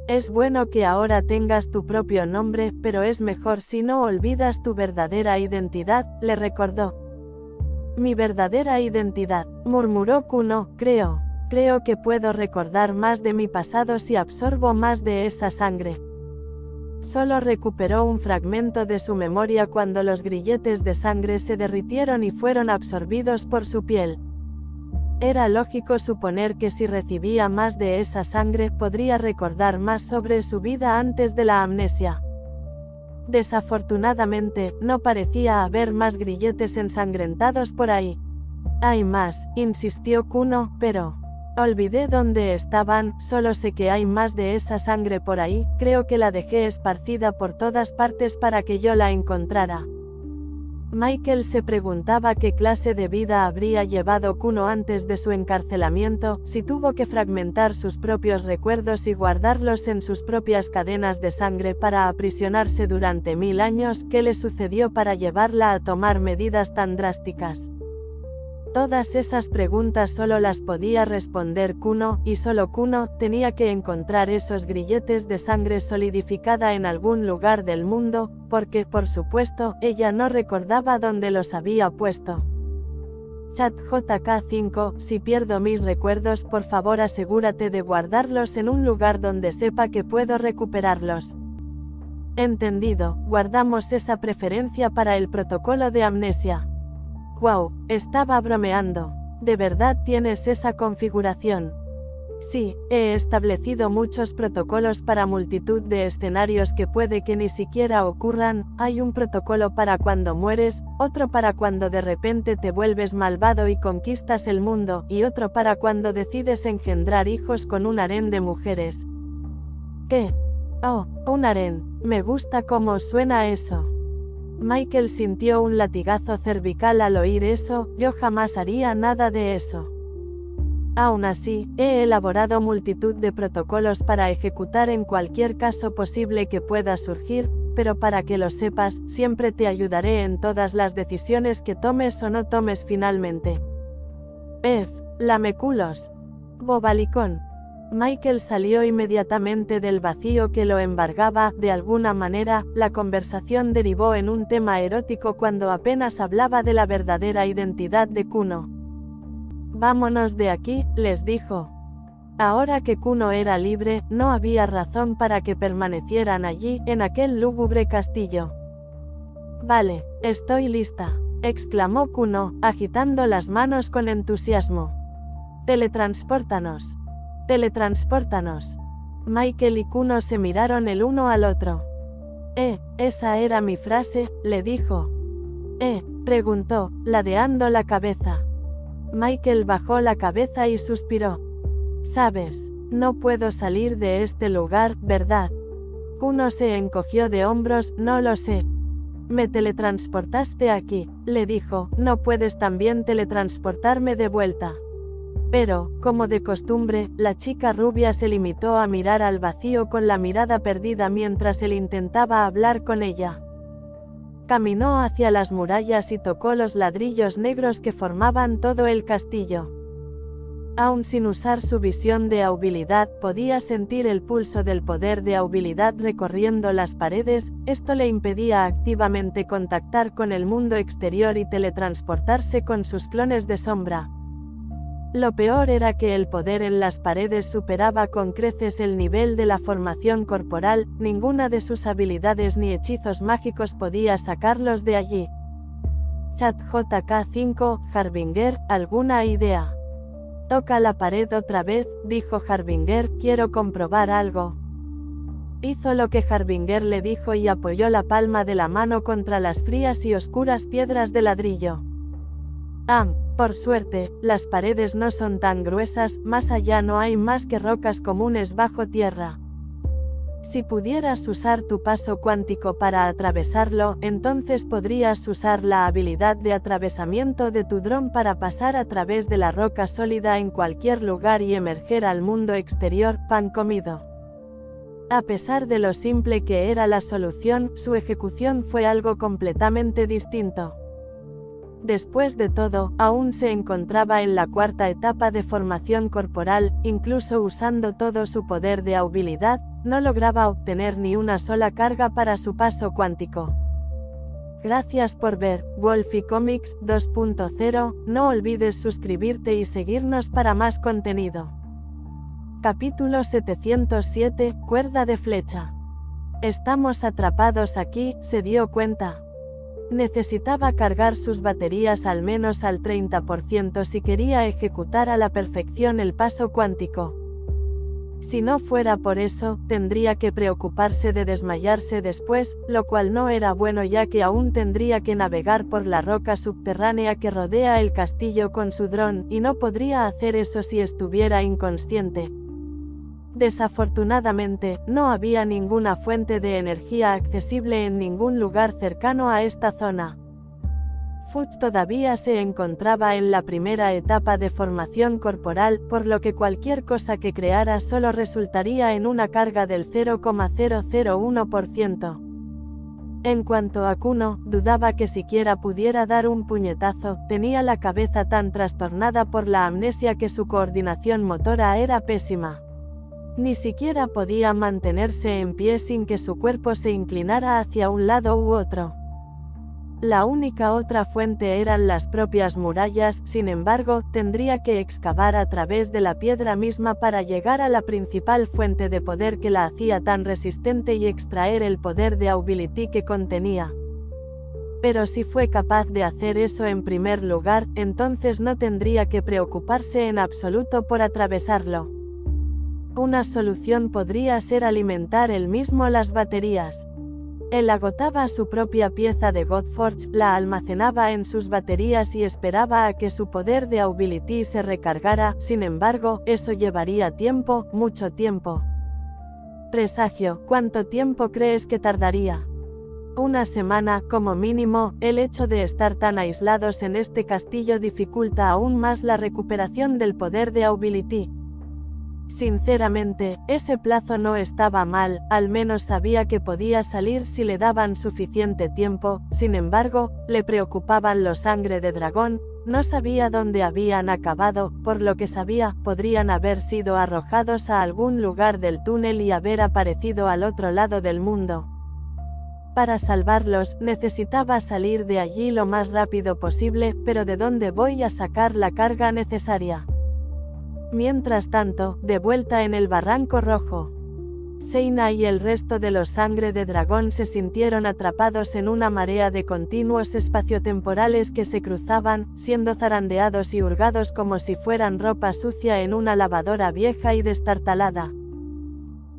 Speaker 1: Es bueno que ahora tengas tu propio nombre, pero es mejor si no olvidas tu verdadera identidad, le recordó. Mi verdadera identidad, murmuró Kuno, Creo que puedo recordar más de mi pasado si absorbo más de esa sangre. Solo recuperó un fragmento de su memoria cuando los grilletes de sangre se derritieron y fueron absorbidos por su piel. Era lógico suponer que si recibía más de esa sangre podría recordar más sobre su vida antes de la amnesia. Desafortunadamente, no parecía haber más grilletes ensangrentados por ahí. Hay más, insistió Kuno, pero... olvidé dónde estaban, solo sé que hay más de esa sangre por ahí, creo que la dejé esparcida por todas partes para que yo la encontrara. Michael se preguntaba qué clase de vida habría llevado Kuno antes de su encarcelamiento, si tuvo que fragmentar sus propios recuerdos y guardarlos en sus propias cadenas de sangre para aprisionarse durante 1000 años, qué le sucedió para llevarla a tomar medidas tan drásticas. Todas esas preguntas solo las podía responder Kuno, y solo Kuno tenía que encontrar esos grilletes de sangre solidificada en algún lugar del mundo, porque, por supuesto, ella no recordaba dónde los había puesto. Chat JK5, si pierdo mis recuerdos, por favor asegúrate de guardarlos en un lugar donde sepa que puedo recuperarlos. Entendido, guardamos esa preferencia para el protocolo de amnesia. Wow, estaba bromeando. ¿De verdad tienes esa configuración? Sí, he establecido muchos protocolos para multitud de escenarios que puede que ni siquiera ocurran. Hay un protocolo para cuando mueres, otro para cuando de repente te vuelves malvado y conquistas el mundo, y otro para cuando decides engendrar hijos con un harén de mujeres. ¿Qué? Oh, un harén. Me gusta cómo suena eso. Michael sintió un latigazo cervical al oír eso. Yo jamás haría nada de eso. Aún así, he elaborado multitud de protocolos para ejecutar en cualquier caso posible que pueda surgir, pero para que lo sepas, siempre te ayudaré en todas las decisiones que tomes o no tomes finalmente. Lameculos. Bobalicón. Michael salió inmediatamente del vacío que lo embargaba. De alguna manera, la conversación derivó en un tema erótico cuando apenas hablaba de la verdadera identidad de Kuno. Vámonos de aquí, les dijo. Ahora que Kuno era libre, no había razón para que permanecieran allí, en aquel lúgubre castillo. Vale, estoy lista. exclamó Kuno, agitando las manos con entusiasmo. Teletranspórtanos. Teletranspórtanos. Michael y Kuno se miraron el uno al otro. Esa era mi frase, le dijo. Preguntó, ladeando la cabeza. Michael bajó la cabeza y suspiró. Sabes, no puedo salir de este lugar, ¿verdad? Kuno se encogió de hombros. No lo sé. Me teletransportaste aquí, le dijo. No puedes también teletransportarme de vuelta. Pero, como de costumbre, la chica rubia se limitó a mirar al vacío con la mirada perdida mientras él intentaba hablar con ella. Caminó hacia las murallas y tocó los ladrillos negros que formaban todo el castillo. Aun sin usar su visión de aubilidad, podía sentir el pulso del poder de aubilidad recorriendo las paredes. Esto le impedía activamente contactar con el mundo exterior y teletransportarse con sus clones de sombra. Lo peor era que el poder en las paredes superaba con creces el nivel de la formación corporal. Ninguna de sus habilidades ni hechizos mágicos podía sacarlos de allí. Chat JK5, Harbinger, ¿alguna idea? Toca la pared otra vez, dijo Harbinger, quiero comprobar algo. Hizo lo que Harbinger le dijo y apoyó la palma de la mano contra las frías y oscuras piedras de ladrillo. Por suerte, las paredes no son tan gruesas, más allá no hay más que rocas comunes bajo tierra. Si pudieras usar tu paso cuántico para atravesarlo, entonces podrías usar la habilidad de atravesamiento de tu dron para pasar a través de la roca sólida en cualquier lugar y emerger al mundo exterior, pan comido. A pesar de lo simple que era la solución, su ejecución fue algo completamente distinto. Después de todo, aún se encontraba en la cuarta etapa de formación corporal. Incluso usando todo su poder de aubilidad, no lograba obtener ni una sola carga para su paso cuántico. Gracias por ver Wolfie Comics 2.0, no olvides suscribirte y seguirnos para más contenido. Capítulo 707, Cuerda de flecha. Estamos atrapados aquí, se dio cuenta. Necesitaba cargar sus baterías al menos al 30% si quería ejecutar a la perfección el paso cuántico. Si no fuera por eso, tendría que preocuparse de desmayarse después, lo cual no era bueno ya que aún tendría que navegar por la roca subterránea que rodea el castillo con su dron, y no podría hacer eso si estuviera inconsciente. Desafortunadamente, no había ninguna fuente de energía accesible en ningún lugar cercano a esta zona. Fuchs todavía se encontraba en la primera etapa de formación corporal, por lo que cualquier cosa que creara solo resultaría en una carga del 0,001%. En cuanto a Kuno, dudaba que siquiera pudiera dar un puñetazo. Tenía la cabeza tan trastornada por la amnesia que su coordinación motora era pésima. Ni siquiera podía mantenerse en pie sin que su cuerpo se inclinara hacia un lado u otro. La única otra fuente eran las propias murallas. Sin embargo, tendría que excavar a través de la piedra misma para llegar a la principal fuente de poder que la hacía tan resistente y extraer el poder de Aubility que contenía. Pero si fue capaz de hacer eso en primer lugar, entonces no tendría que preocuparse en absoluto por atravesarlo. Una solución podría ser alimentar él mismo las baterías. Él agotaba su propia pieza de Godforge, la almacenaba en sus baterías y esperaba a que su poder de Aubility se recargara. Sin embargo, eso llevaría tiempo, mucho tiempo. Presagio, ¿cuánto tiempo crees que tardaría? Una semana, como mínimo. El hecho de estar tan aislados en este castillo dificulta aún más la recuperación del poder de Aubility. Sinceramente, ese plazo no estaba mal, al menos sabía que podía salir si le daban suficiente tiempo. Sin embargo, le preocupaban los sangre de dragón. No sabía dónde habían acabado. Por lo que sabía, podrían haber sido arrojados a algún lugar del túnel y haber aparecido al otro lado del mundo. Para salvarlos, necesitaba salir de allí lo más rápido posible, pero ¿de dónde voy a sacar la carga necesaria? Mientras tanto, de vuelta en el Barranco Rojo. Seina y el resto de los Sangre de Dragón se sintieron atrapados en una marea de continuos espaciotemporales que se cruzaban, siendo zarandeados y hurgados como si fueran ropa sucia en una lavadora vieja y destartalada.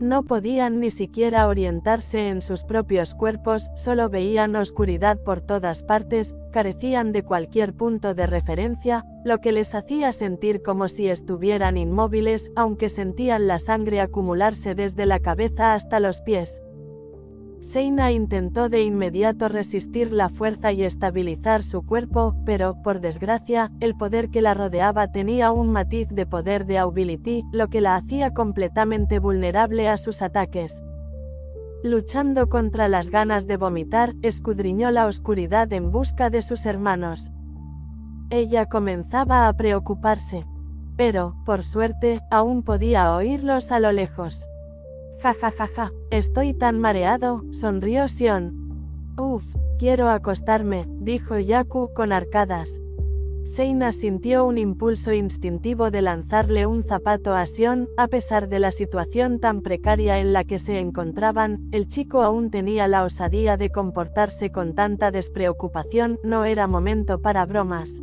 Speaker 1: No podían ni siquiera orientarse en sus propios cuerpos, solo veían oscuridad por todas partes, carecían de cualquier punto de referencia, lo que les hacía sentir como si estuvieran inmóviles, aunque sentían la sangre acumularse desde la cabeza hasta los pies. Seina intentó de inmediato resistir la fuerza y estabilizar su cuerpo, pero, por desgracia, el poder que la rodeaba tenía un matiz de poder de Ability, lo que la hacía completamente vulnerable a sus ataques. Luchando contra las ganas de vomitar, escudriñó la oscuridad en busca de sus hermanos. Ella comenzaba a preocuparse. Pero, por suerte, aún podía oírlos a lo lejos. Ja ja ja ja, estoy tan mareado, sonrió Sion. Uf, quiero acostarme, dijo Yaku con arcadas. Seina sintió un impulso instintivo de lanzarle un zapato a Sion, a pesar de la situación tan precaria en la que se encontraban, el chico aún tenía la osadía de comportarse con tanta despreocupación, no era momento para bromas.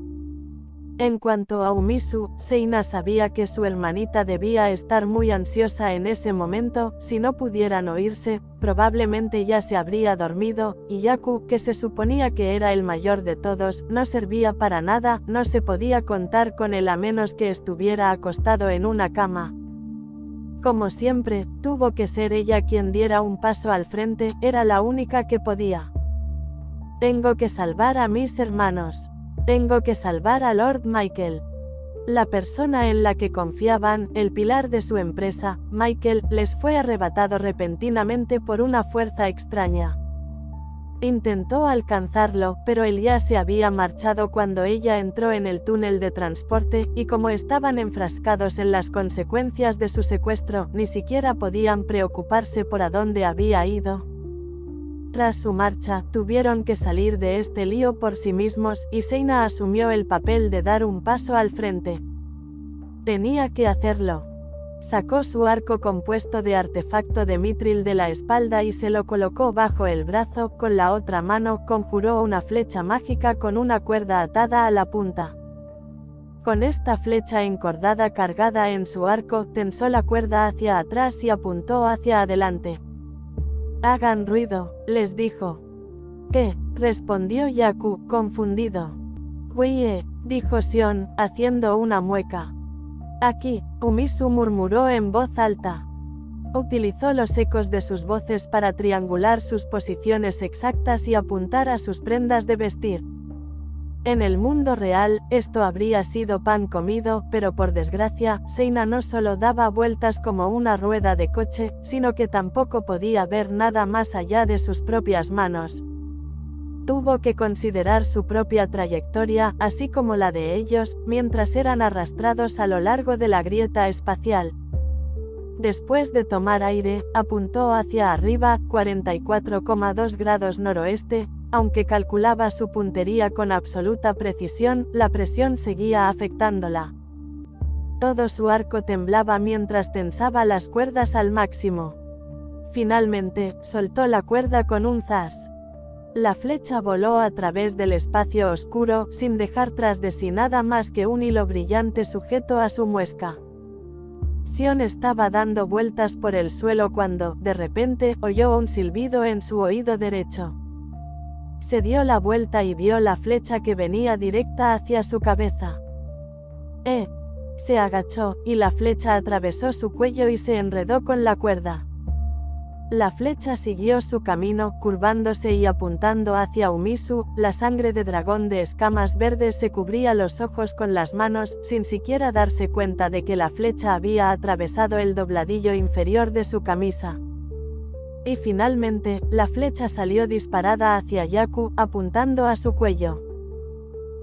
Speaker 1: En cuanto a Umisu, Seina sabía que su hermanita debía estar muy ansiosa en ese momento, si no pudieran oírse, probablemente ya se habría dormido, y Yaku, que se suponía que era el mayor de todos, no servía para nada, no se podía contar con él a menos que estuviera acostado en una cama. Como siempre, tuvo que ser ella quien diera un paso al frente, era la única que podía. Tengo que salvar a mis hermanos. Tengo que salvar a Lord Michael. La persona en la que confiaban, el pilar de su empresa, Michael, les fue arrebatado repentinamente por una fuerza extraña. Intentó alcanzarlo, pero él ya se había marchado cuando ella entró en el túnel de transporte, y como estaban enfrascados en las consecuencias de su secuestro, ni siquiera podían preocuparse por a dónde había ido. Tras su marcha, tuvieron que salir de este lío por sí mismos, y Seina asumió el papel de dar un paso al frente. Tenía que hacerlo. Sacó su arco compuesto de artefacto de mitril de la espalda y se lo colocó bajo el brazo, con la otra mano conjuró una flecha mágica con una cuerda atada a la punta. Con esta flecha encordada cargada en su arco, tensó la cuerda hacia atrás y apuntó hacia adelante. Hagan ruido, les dijo. ¿Qué? Respondió Yaku, confundido. Huye, dijo Sion, haciendo una mueca. Aquí, Umisu murmuró en voz alta. Utilizó los ecos de sus voces para triangular sus posiciones exactas y apuntar a sus prendas de vestir. En el mundo real, esto habría sido pan comido, pero por desgracia, Seina no solo daba vueltas como una rueda de coche, sino que tampoco podía ver nada más allá de sus propias manos. Tuvo que considerar su propia trayectoria, así como la de ellos, mientras eran arrastrados a lo largo de la grieta espacial. Después de tomar aire, apuntó hacia arriba, 44,2 grados noroeste. Aunque calculaba su puntería con absoluta precisión, la presión seguía afectándola. Todo su arco temblaba mientras tensaba las cuerdas al máximo. Finalmente, soltó la cuerda con un zas. La flecha voló a través del espacio oscuro, sin dejar tras de sí nada más que un hilo brillante sujeto a su muesca. Sion estaba dando vueltas por el suelo cuando, de repente, oyó un silbido en su oído derecho. Se dio la vuelta y vio la flecha que venía directa hacia su cabeza. Se agachó, y la flecha atravesó su cuello y se enredó con la cuerda. La flecha siguió su camino, curvándose y apuntando hacia Umisu. La sangre de dragón de escamas verdes se cubría los ojos con las manos, sin siquiera darse cuenta de que la flecha había atravesado el dobladillo inferior de su camisa. Y finalmente, la flecha salió disparada hacia Yaku, apuntando a su cuello.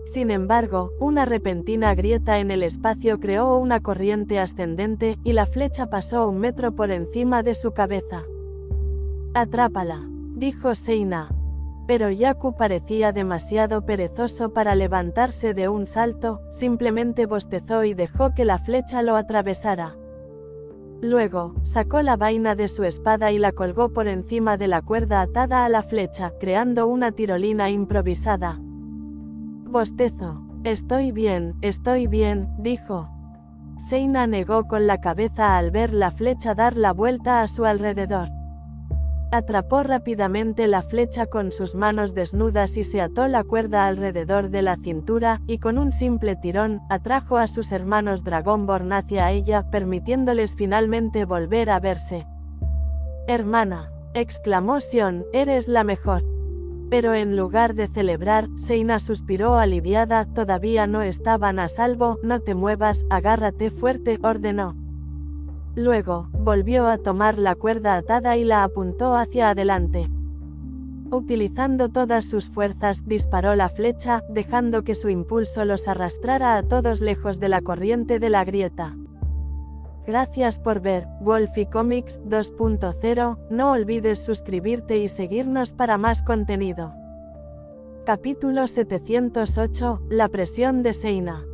Speaker 1: Sin embargo, una repentina grieta en el espacio creó una corriente ascendente, y la flecha pasó 1 metro por encima de su cabeza. «Atrápala», dijo Seina. Pero Yaku parecía demasiado perezoso para levantarse de un salto, simplemente bostezó y dejó que la flecha lo atravesara. Luego, sacó la vaina de su espada y la colgó por encima de la cuerda atada a la flecha, creando una tirolina improvisada. Bostezo. Estoy bien, dijo. Seina negó con la cabeza al ver la flecha dar la vuelta a su alrededor. Atrapó rápidamente la flecha con sus manos desnudas y se ató la cuerda alrededor de la cintura, y con un simple tirón, atrajo a sus hermanos Dragonborn hacia ella, permitiéndoles finalmente volver a verse. «Hermana», exclamó Sion, «eres la mejor». Pero en lugar de celebrar, Seina suspiró aliviada, «Todavía no estaban a salvo, no te muevas, agárrate fuerte», ordenó. Luego, volvió a tomar la cuerda atada y la apuntó hacia adelante. Utilizando todas sus fuerzas, disparó la flecha, dejando que su impulso los arrastrara a todos lejos de la corriente de la grieta. Gracias por ver Wolfie Comics 2.0, no olvides suscribirte y seguirnos para más contenido. Capítulo 708, la presión de Seina.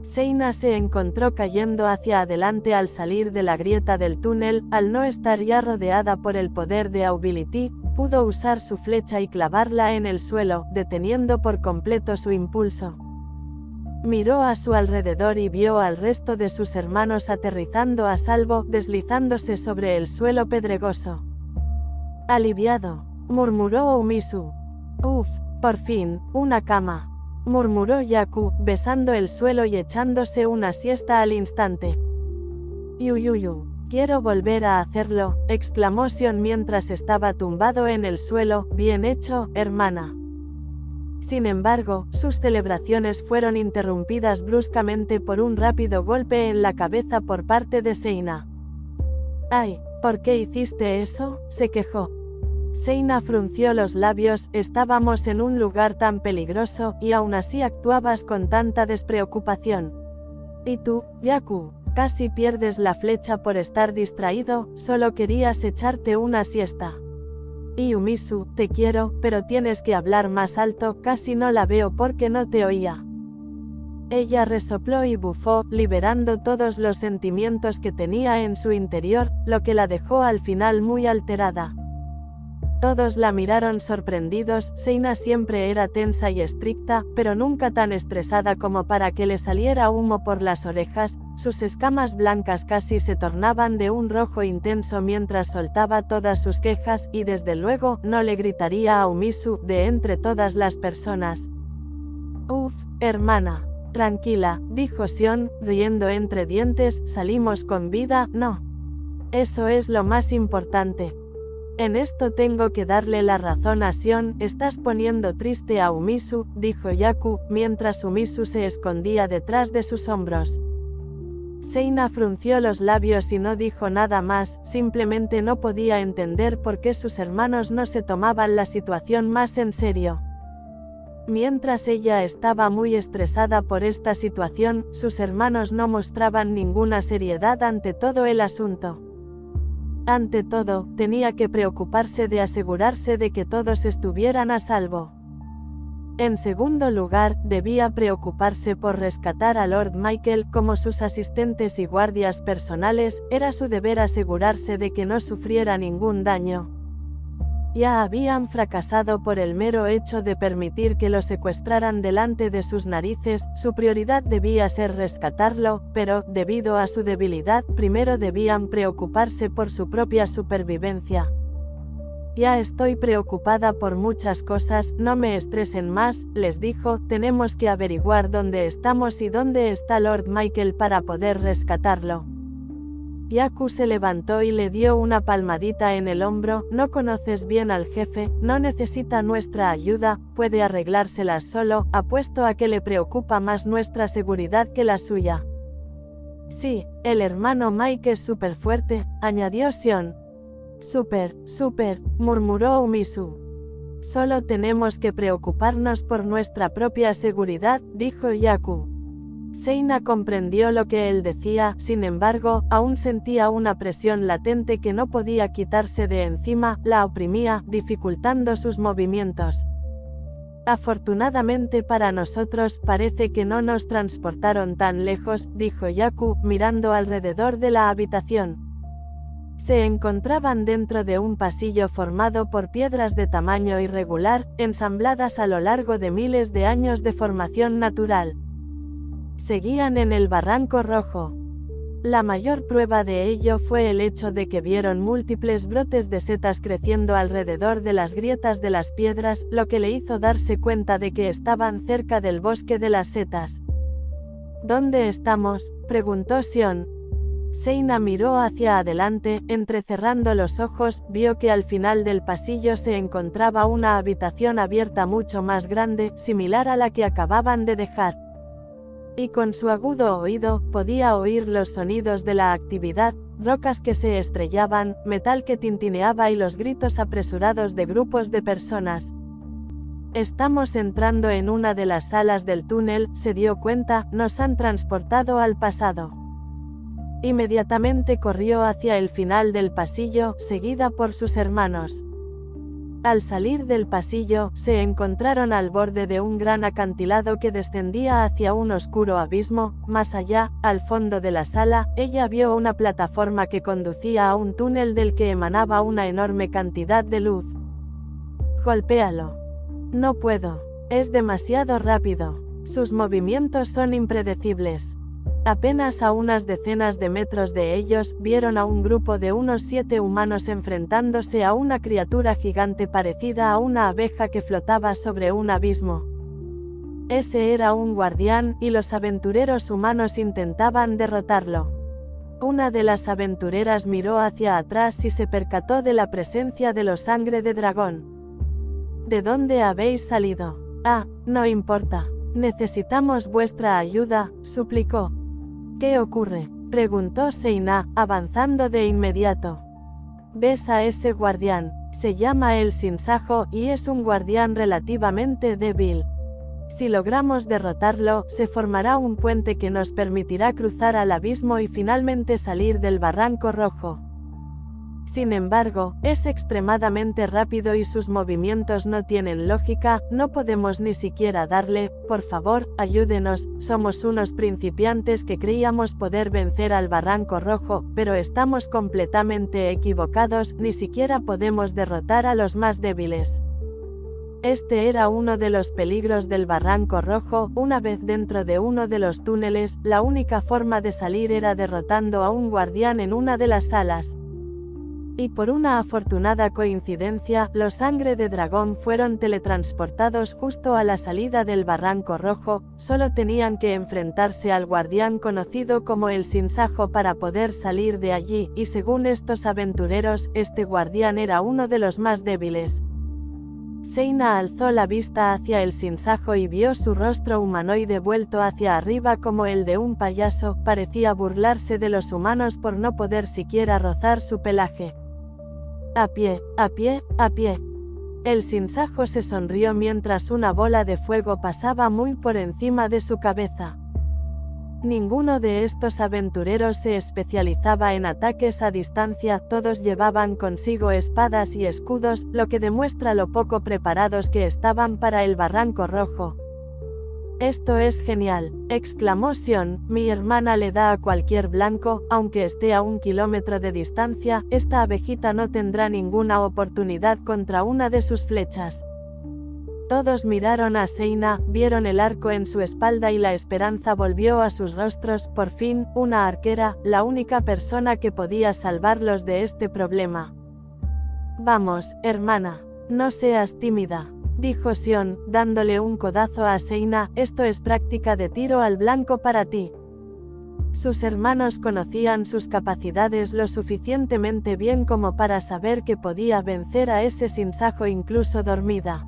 Speaker 1: Seina se encontró cayendo hacia adelante al salir de la grieta del túnel. Al no estar ya rodeada por el poder de Ability, pudo usar su flecha y clavarla en el suelo, deteniendo por completo su impulso. Miró a su alrededor y vio al resto de sus hermanos aterrizando a salvo, deslizándose sobre el suelo pedregoso. Aliviado, murmuró Umisu. «Uf, por fin, una cama», murmuró Yaku, besando el suelo y echándose una siesta al instante. «Yuyuyu, quiero volver a hacerlo», exclamó Sion mientras estaba tumbado en el suelo. «Bien hecho, hermana». Sin embargo, sus celebraciones fueron interrumpidas bruscamente por un rápido golpe en la cabeza por parte de Seina. «Ay, ¿por qué hiciste eso?», se quejó. Seina frunció los labios. «Estábamos en un lugar tan peligroso, y aún así actuabas con tanta despreocupación. Y tú, Yaku, casi pierdes la flecha por estar distraído, solo querías echarte una siesta». «Y Umisu, te quiero, pero tienes que hablar más alto, casi no la veo porque no te oía». Ella resopló y bufó, liberando todos los sentimientos que tenía en su interior, lo que la dejó al final muy alterada. Todos la miraron sorprendidos. Seina siempre era tensa y estricta, pero nunca tan estresada como para que le saliera humo por las orejas. Sus escamas blancas casi se tornaban de un rojo intenso mientras soltaba todas sus quejas, y desde luego, no le gritaría a Umisu, de entre todas las personas. «Uf, hermana. Tranquila», dijo Sion, riendo entre dientes, «salimos con vida, ¿no? Eso es lo más importante». «En esto tengo que darle la razón a Sion, estás poniendo triste a Umisu», dijo Yaku, mientras Umisu se escondía detrás de sus hombros. Seina frunció los labios y no dijo nada más, simplemente no podía entender por qué sus hermanos no se tomaban la situación más en serio. Mientras ella estaba muy estresada por esta situación, sus hermanos no mostraban ninguna seriedad ante todo el asunto. Ante todo, tenía que preocuparse de asegurarse de que todos estuvieran a salvo. En segundo lugar, debía preocuparse por rescatar a Lord Michael. Como sus asistentes y guardias personales, era su deber asegurarse de que no sufriera ningún daño. Ya habían fracasado por el mero hecho de permitir que lo secuestraran delante de sus narices. Su prioridad debía ser rescatarlo, pero, debido a su debilidad, primero debían preocuparse por su propia supervivencia. «Ya estoy preocupada por muchas cosas, no me estresen más», les dijo. «Tenemos que averiguar dónde estamos y dónde está Lord Michael para poder rescatarlo». Yaku se levantó y le dio una palmadita en el hombro. «No conoces bien al jefe, no necesita nuestra ayuda, puede arreglárselas solo, apuesto a que le preocupa más nuestra seguridad que la suya». «Sí, el hermano Mike es súper fuerte», añadió Sion. «Súper, murmuró Umisu. «Solo tenemos que preocuparnos por nuestra propia seguridad», dijo Yaku. Seina comprendió lo que él decía, sin embargo, aún sentía una presión latente que no podía quitarse de encima, la oprimía, dificultando sus movimientos. «Afortunadamente para nosotros, parece que no nos transportaron tan lejos», dijo Yaku, mirando alrededor de la habitación. Se encontraban dentro de un pasillo formado por piedras de tamaño irregular, ensambladas a lo largo de miles de años de formación natural. Seguían en el Barranco Rojo. La mayor prueba de ello fue el hecho de que vieron múltiples brotes de setas creciendo alrededor de las grietas de las piedras, lo que le hizo darse cuenta de que estaban cerca del bosque de las setas. ¿Dónde estamos?, preguntó Sion. Seina miró hacia adelante, entrecerrando los ojos, vio que al final del pasillo se encontraba una habitación abierta mucho más grande, similar a la que acababan de dejar. Y con su agudo oído, podía oír los sonidos de la actividad, rocas que se estrellaban, metal que tintineaba y los gritos apresurados de grupos de personas. Estamos entrando en una de las salas del túnel, se dio cuenta, nos han transportado al pasado. Inmediatamente corrió hacia el final del pasillo, seguida por sus hermanos. Al salir del pasillo, se encontraron al borde de un gran acantilado que descendía hacia un oscuro abismo. Más allá, al fondo de la sala, ella vio una plataforma que conducía a un túnel del que emanaba una enorme cantidad de luz. Golpéalo. No puedo. Es demasiado rápido. Sus movimientos son impredecibles. Apenas a unas decenas de metros de ellos, vieron a un grupo de unos 7 humanos enfrentándose a una criatura gigante parecida a una abeja que flotaba sobre un abismo. Ese era un guardián, y los aventureros humanos intentaban derrotarlo. Una de las aventureras miró hacia atrás y se percató de la presencia de los sangre de dragón. ¿De dónde habéis salido? Ah, no importa. Necesitamos vuestra ayuda, suplicó. ¿Qué ocurre?, preguntó Seina, avanzando de inmediato. ¿Ves a ese guardián? Se llama el Sinsajo, y es un guardián relativamente débil. Si logramos derrotarlo, se formará un puente que nos permitirá cruzar al abismo y finalmente salir del Barranco Rojo. Sin embargo, es extremadamente rápido y sus movimientos no tienen lógica, no podemos ni siquiera darle. Por favor, ayúdenos, somos unos principiantes que creíamos poder vencer al Barranco Rojo, pero estamos completamente equivocados, ni siquiera podemos derrotar a los más débiles. Este era uno de los peligros del Barranco Rojo. Una vez dentro de uno de los túneles, la única forma de salir era derrotando a un guardián en una de las salas. Y por una afortunada coincidencia, los sangre de dragón fueron teletransportados justo a la salida del Barranco Rojo. Solo tenían que enfrentarse al guardián conocido como el Sinsajo para poder salir de allí, y según estos aventureros, este guardián era uno de los más débiles. Seina alzó la vista hacia el Sinsajo y vio su rostro humanoide vuelto hacia arriba como el de un payaso. Parecía burlarse de los humanos por no poder siquiera rozar su pelaje. A pie, a pie, a pie. El Sinsajo se sonrió mientras una bola de fuego pasaba muy por encima de su cabeza. Ninguno de estos aventureros se especializaba en ataques a distancia, todos llevaban consigo espadas y escudos, lo que demuestra lo poco preparados que estaban para el Barranco Rojo. «Esto es genial», exclamó Sion, «mi hermana le da a cualquier blanco, aunque esté a 1 kilómetro de distancia, esta abejita no tendrá ninguna oportunidad contra una de sus flechas». Todos miraron a Seina, vieron el arco en su espalda y la esperanza volvió a sus rostros. Por fin, una arquera, la única persona que podía salvarlos de este problema. «Vamos, hermana, no seas tímida», dijo Sion, dándole un codazo a Seina, «esto es práctica de tiro al blanco para ti». Sus hermanos conocían sus capacidades lo suficientemente bien como para saber que podía vencer a ese Sinsajo incluso dormida.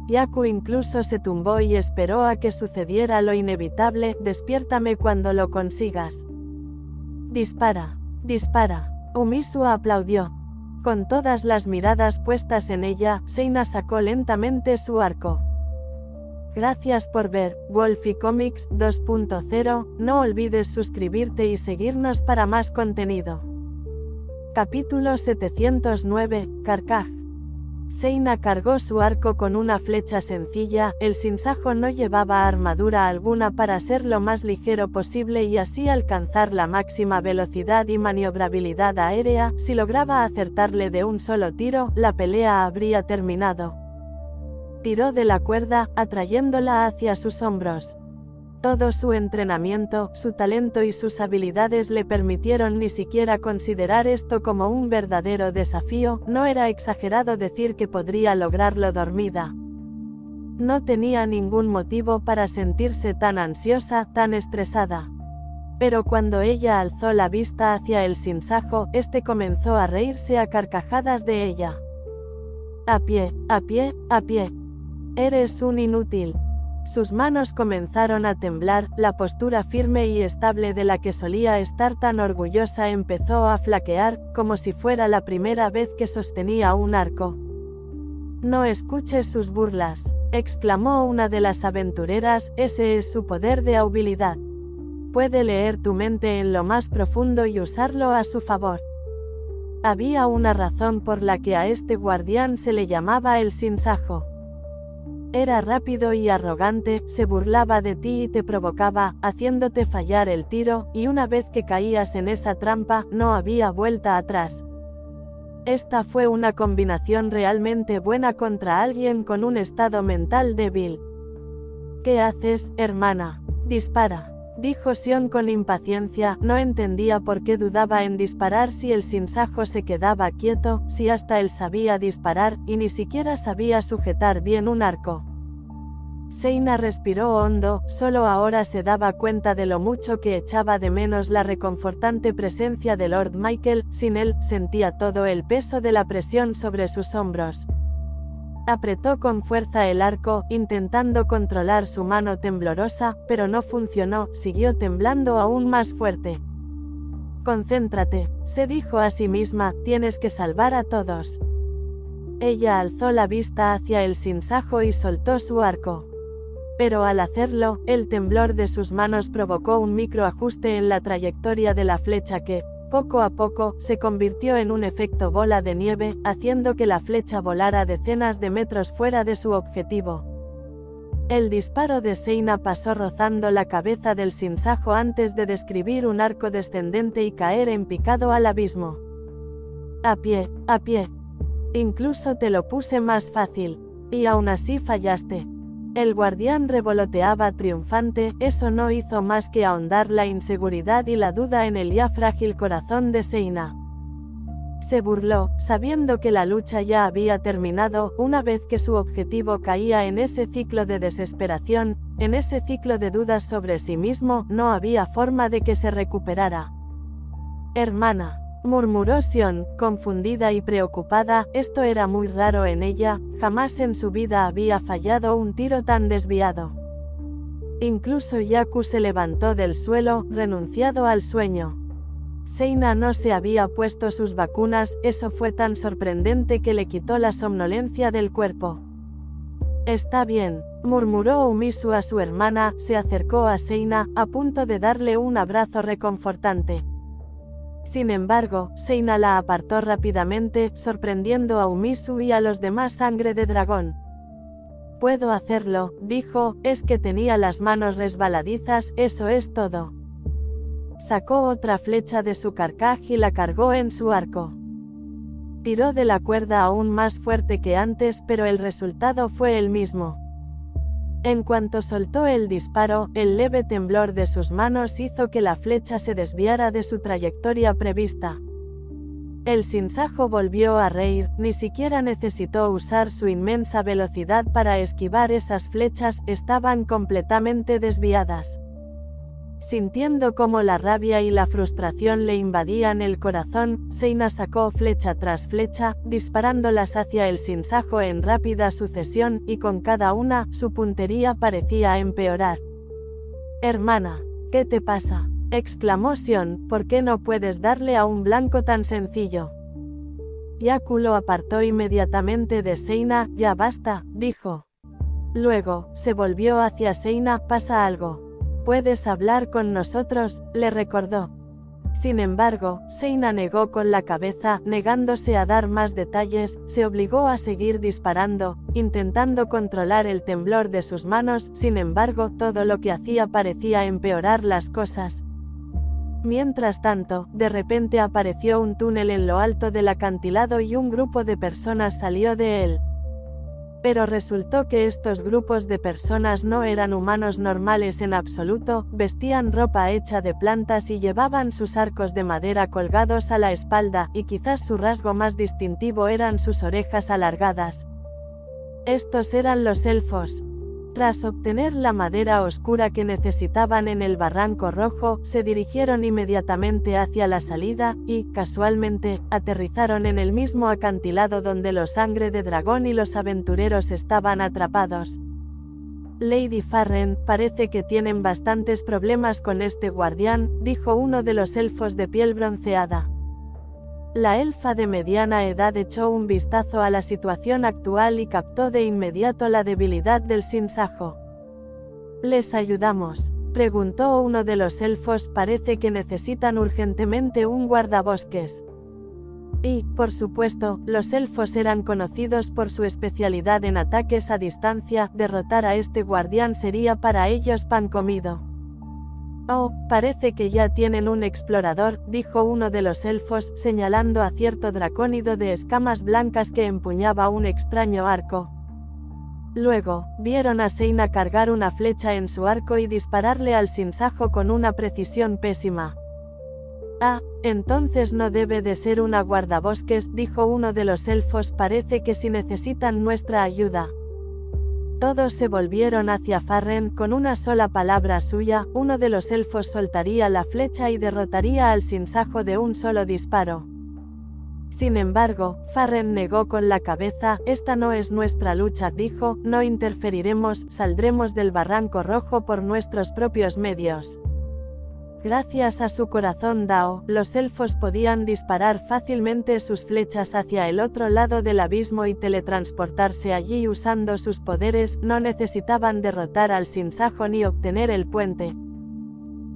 Speaker 1: Yaku incluso se tumbó y esperó a que sucediera lo inevitable. «Despiértame cuando lo consigas». «Dispara, dispara». Umisu aplaudió. Con todas las miradas puestas en ella, Seina sacó lentamente su arco. Gracias por ver Wolfie Comics 2.0, no olvides suscribirte y seguirnos para más contenido. Capítulo 709, Carcaj. Seina cargó su arco con una flecha sencilla. El sinsajo no llevaba armadura alguna para ser lo más ligero posible y así alcanzar la máxima velocidad y maniobrabilidad aérea. Si lograba acertarle de un solo tiro, la pelea habría terminado. Tiró de la cuerda, atrayéndola hacia sus hombros. Todo su entrenamiento, su talento y sus habilidades le permitieron ni siquiera considerar esto como un verdadero desafío. No era exagerado decir que podría lograrlo dormida. No tenía ningún motivo para sentirse tan ansiosa, tan estresada. Pero cuando ella alzó la vista hacia el sinsajo, este comenzó a reírse a carcajadas de ella. A pie, a pie, a pie. Eres un inútil. Sus manos comenzaron a temblar, la postura firme y estable de la que solía estar tan orgullosa empezó a flaquear, como si fuera la primera vez que sostenía un arco. No escuches sus burlas, exclamó una de las aventureras, ese es su poder de habilidad. Puede leer tu mente en lo más profundo y usarlo a su favor. Había una razón por la que a este guardián se le llamaba el sinsajo. Era rápido y arrogante, se burlaba de ti y te provocaba, haciéndote fallar el tiro, y una vez que caías en esa trampa, no había vuelta atrás. Esta fue una combinación realmente buena contra alguien con un estado mental débil. ¿Qué haces, hermana? Dispara, dijo Sion con impaciencia. No entendía por qué dudaba en disparar si el sinsajo se quedaba quieto, si hasta él sabía disparar, y ni siquiera sabía sujetar bien un arco. Seina respiró hondo, solo ahora se daba cuenta de lo mucho que echaba de menos la reconfortante presencia de Lord Michael. Sin él, sentía todo el peso de la presión sobre sus hombros. Apretó con fuerza el arco, intentando controlar su mano temblorosa, pero no funcionó, siguió temblando aún más fuerte. Concéntrate, se dijo a sí misma, tienes que salvar a todos. Ella alzó la vista hacia el sinsajo y soltó su arco. Pero al hacerlo, el temblor de sus manos provocó un microajuste en la trayectoria de la flecha que, poco a poco, se convirtió en un efecto bola de nieve, haciendo que la flecha volara decenas de metros fuera de su objetivo. El disparo de Seina pasó rozando la cabeza del sinsajo antes de describir un arco descendente y caer en picado al abismo. A pie, a pie. Incluso te lo puse más fácil. Y aún así fallaste. El guardián revoloteaba triunfante, eso no hizo más que ahondar la inseguridad y la duda en el ya frágil corazón de Seina. Se burló, sabiendo que la lucha ya había terminado, una vez que su objetivo caía en ese ciclo de desesperación, en ese ciclo de dudas sobre sí mismo, no había forma de que se recuperara. Hermana, murmuró Sion, confundida y preocupada, esto era muy raro en ella, jamás en su vida había fallado un tiro tan desviado. Incluso Yaku se levantó del suelo, renunciado al sueño. Seina no se había puesto sus vacunas, eso fue tan sorprendente que le quitó la somnolencia del cuerpo. Está bien, murmuró Umisu a su hermana, se acercó a Seina, a punto de darle un abrazo reconfortante. Sin embargo, Seina la apartó rápidamente, sorprendiendo a Umisu y a los demás sangre de dragón. Puedo hacerlo, dijo, es que tenía las manos resbaladizas, eso es todo. Sacó otra flecha de su carcaj y la cargó en su arco. Tiró de la cuerda aún más fuerte que antes, pero el resultado fue el mismo. En cuanto soltó el disparo, el leve temblor de sus manos hizo que la flecha se desviara de su trayectoria prevista. El sinsajo volvió a reír, ni siquiera necesitó usar su inmensa velocidad para esquivar esas flechas, estaban completamente desviadas. Sintiendo cómo la rabia y la frustración le invadían el corazón, Seina sacó flecha tras flecha, disparándolas hacia el sinsajo en rápida sucesión, y con cada una, su puntería parecía empeorar. «Hermana, ¿qué te pasa?», exclamó Sion, «¿por qué no puedes darle a un blanco tan sencillo?». Yaku lo apartó inmediatamente de Seina, «Ya basta», dijo. Luego, se volvió hacia Seina, «¿Pasa algo? ¿Puedes hablar con nosotros?», le recordó. Sin embargo, Seina negó con la cabeza, negándose a dar más detalles, se obligó a seguir disparando, intentando controlar el temblor de sus manos, sin embargo, todo lo que hacía parecía empeorar las cosas. Mientras tanto, de repente apareció un túnel en lo alto del acantilado y un grupo de personas salió de él. Pero resultó que estos grupos de personas no eran humanos normales en absoluto, vestían ropa hecha de plantas y llevaban sus arcos de madera colgados a la espalda, y quizás su rasgo más distintivo eran sus orejas alargadas. Estos eran los elfos. Tras obtener la madera oscura que necesitaban en el Barranco Rojo, se dirigieron inmediatamente hacia la salida, y, casualmente, aterrizaron en el mismo acantilado donde los Sangre de Dragón y los aventureros estaban atrapados. Lady Farren, parece que tienen bastantes problemas con este guardián, dijo uno de los elfos de piel bronceada. La elfa de mediana edad echó un vistazo a la situación actual y captó de inmediato la debilidad del sinsajo. ¿Les ayudamos?, preguntó uno de los elfos. Parece que necesitan urgentemente un guardabosques. Y, por supuesto, los elfos eran conocidos por su especialidad en ataques a distancia. Derrotar a este guardián sería para ellos pan comido. Oh, parece que ya tienen un explorador, dijo uno de los elfos, señalando a cierto dracónido de escamas blancas que empuñaba un extraño arco. Luego, vieron a Seina cargar una flecha en su arco y dispararle al sinsajo con una precisión pésima. Ah, entonces no debe de ser una guardabosques, dijo uno de los elfos. Parece que sí necesitan nuestra ayuda. Todos se volvieron hacia Farren. Con una sola palabra suya, uno de los elfos soltaría la flecha y derrotaría al sinsajo de un solo disparo. Sin embargo, Farren negó con la cabeza. Esta no es nuestra lucha, dijo, no interferiremos, saldremos del Barranco Rojo por nuestros propios medios. Gracias a su corazón Dao, los elfos podían disparar fácilmente sus flechas hacia el otro lado del abismo y teletransportarse allí usando sus poderes. No necesitaban derrotar al sinsajo ni obtener el puente.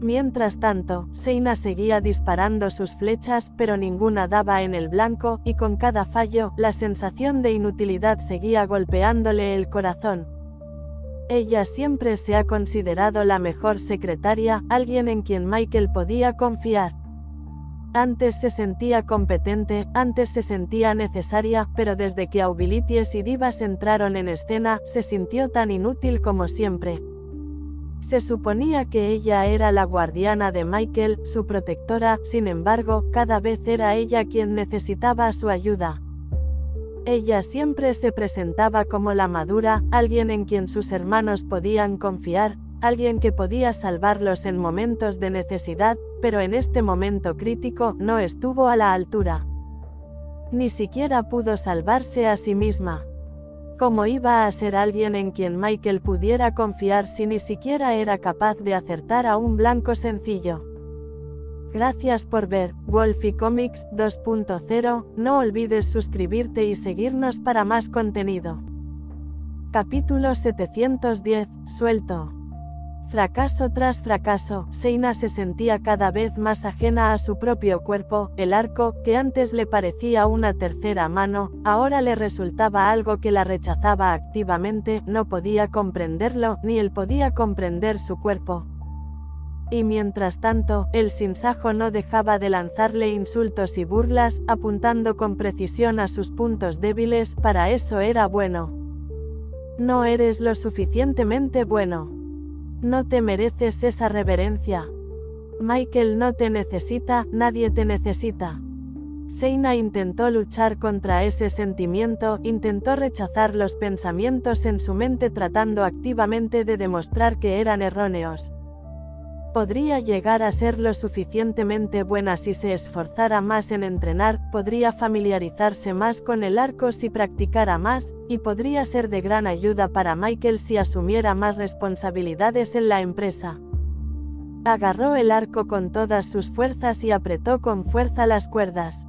Speaker 1: Mientras tanto, Seina seguía disparando sus flechas, pero ninguna daba en el blanco, y con cada fallo, la sensación de inutilidad seguía golpeándole el corazón. Ella siempre se ha considerado la mejor secretaria, alguien en quien Michael podía confiar. Antes se sentía competente, antes se sentía necesaria, pero desde que Aubilities y Divas entraron en escena, se sintió tan inútil como siempre. Se suponía que ella era la guardiana de Michael, su protectora, sin embargo, cada vez era ella quien necesitaba su ayuda. Ella siempre se presentaba como la madura, alguien en quien sus hermanos podían confiar, alguien que podía salvarlos en momentos de necesidad, pero en este momento crítico no estuvo a la altura. Ni siquiera pudo salvarse a sí misma. ¿Cómo iba a ser alguien en quien Michael pudiera confiar si ni siquiera era capaz de acertar a un blanco sencillo? Gracias por ver Wolfie Comics 2.0, no olvides suscribirte y seguirnos para más contenido. Capítulo 710, suelto. Fracaso tras fracaso, Seina se sentía cada vez más ajena a su propio cuerpo. El arco, que antes le parecía una tercera mano, ahora le resultaba algo que la rechazaba activamente. No podía comprenderlo, ni él podía comprender su cuerpo. Y mientras tanto, el sinsajo no dejaba de lanzarle insultos y burlas, apuntando con precisión a sus puntos débiles. Para eso era bueno. No eres lo suficientemente bueno. No te mereces esa reverencia. Michael no te necesita, nadie te necesita. Seina intentó luchar contra ese sentimiento, intentó rechazar los pensamientos en su mente tratando activamente de demostrar que eran erróneos. Podría llegar a ser lo suficientemente buena si se esforzara más en entrenar, podría familiarizarse más con el arco si practicara más, y podría ser de gran ayuda para Michael si asumiera más responsabilidades en la empresa. Agarró el arco con todas sus fuerzas y apretó con fuerza las cuerdas.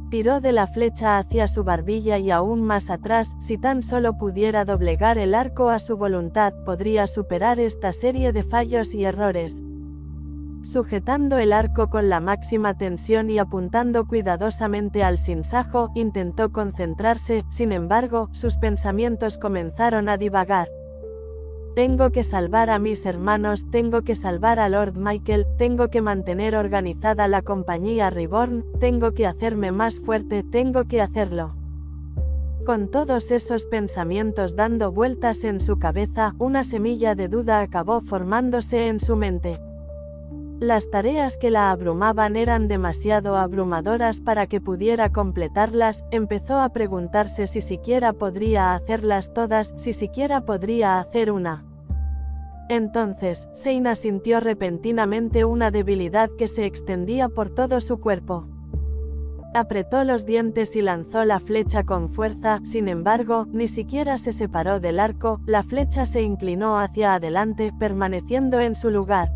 Speaker 1: Tiró de la flecha hacia su barbilla y aún más atrás. Si tan solo pudiera doblegar el arco a su voluntad, podría superar esta serie de fallos y errores. Sujetando el arco con la máxima tensión y apuntando cuidadosamente al sinsajo, intentó concentrarse, sin embargo, sus pensamientos comenzaron a divagar. Tengo que salvar a mis hermanos, tengo que salvar a Lord Michael, tengo que mantener organizada la compañía Reborn, tengo que hacerme más fuerte, tengo que hacerlo. Con todos esos pensamientos dando vueltas en su cabeza, una semilla de duda acabó formándose en su mente. Las tareas que la abrumaban eran demasiado abrumadoras para que pudiera completarlas, empezó a preguntarse si siquiera podría hacerlas todas, si siquiera podría hacer una. Entonces, Seina sintió repentinamente una debilidad que se extendía por todo su cuerpo. Apretó los dientes y lanzó la flecha con fuerza, sin embargo, ni siquiera se separó del arco, la flecha se inclinó hacia adelante, permaneciendo en su lugar.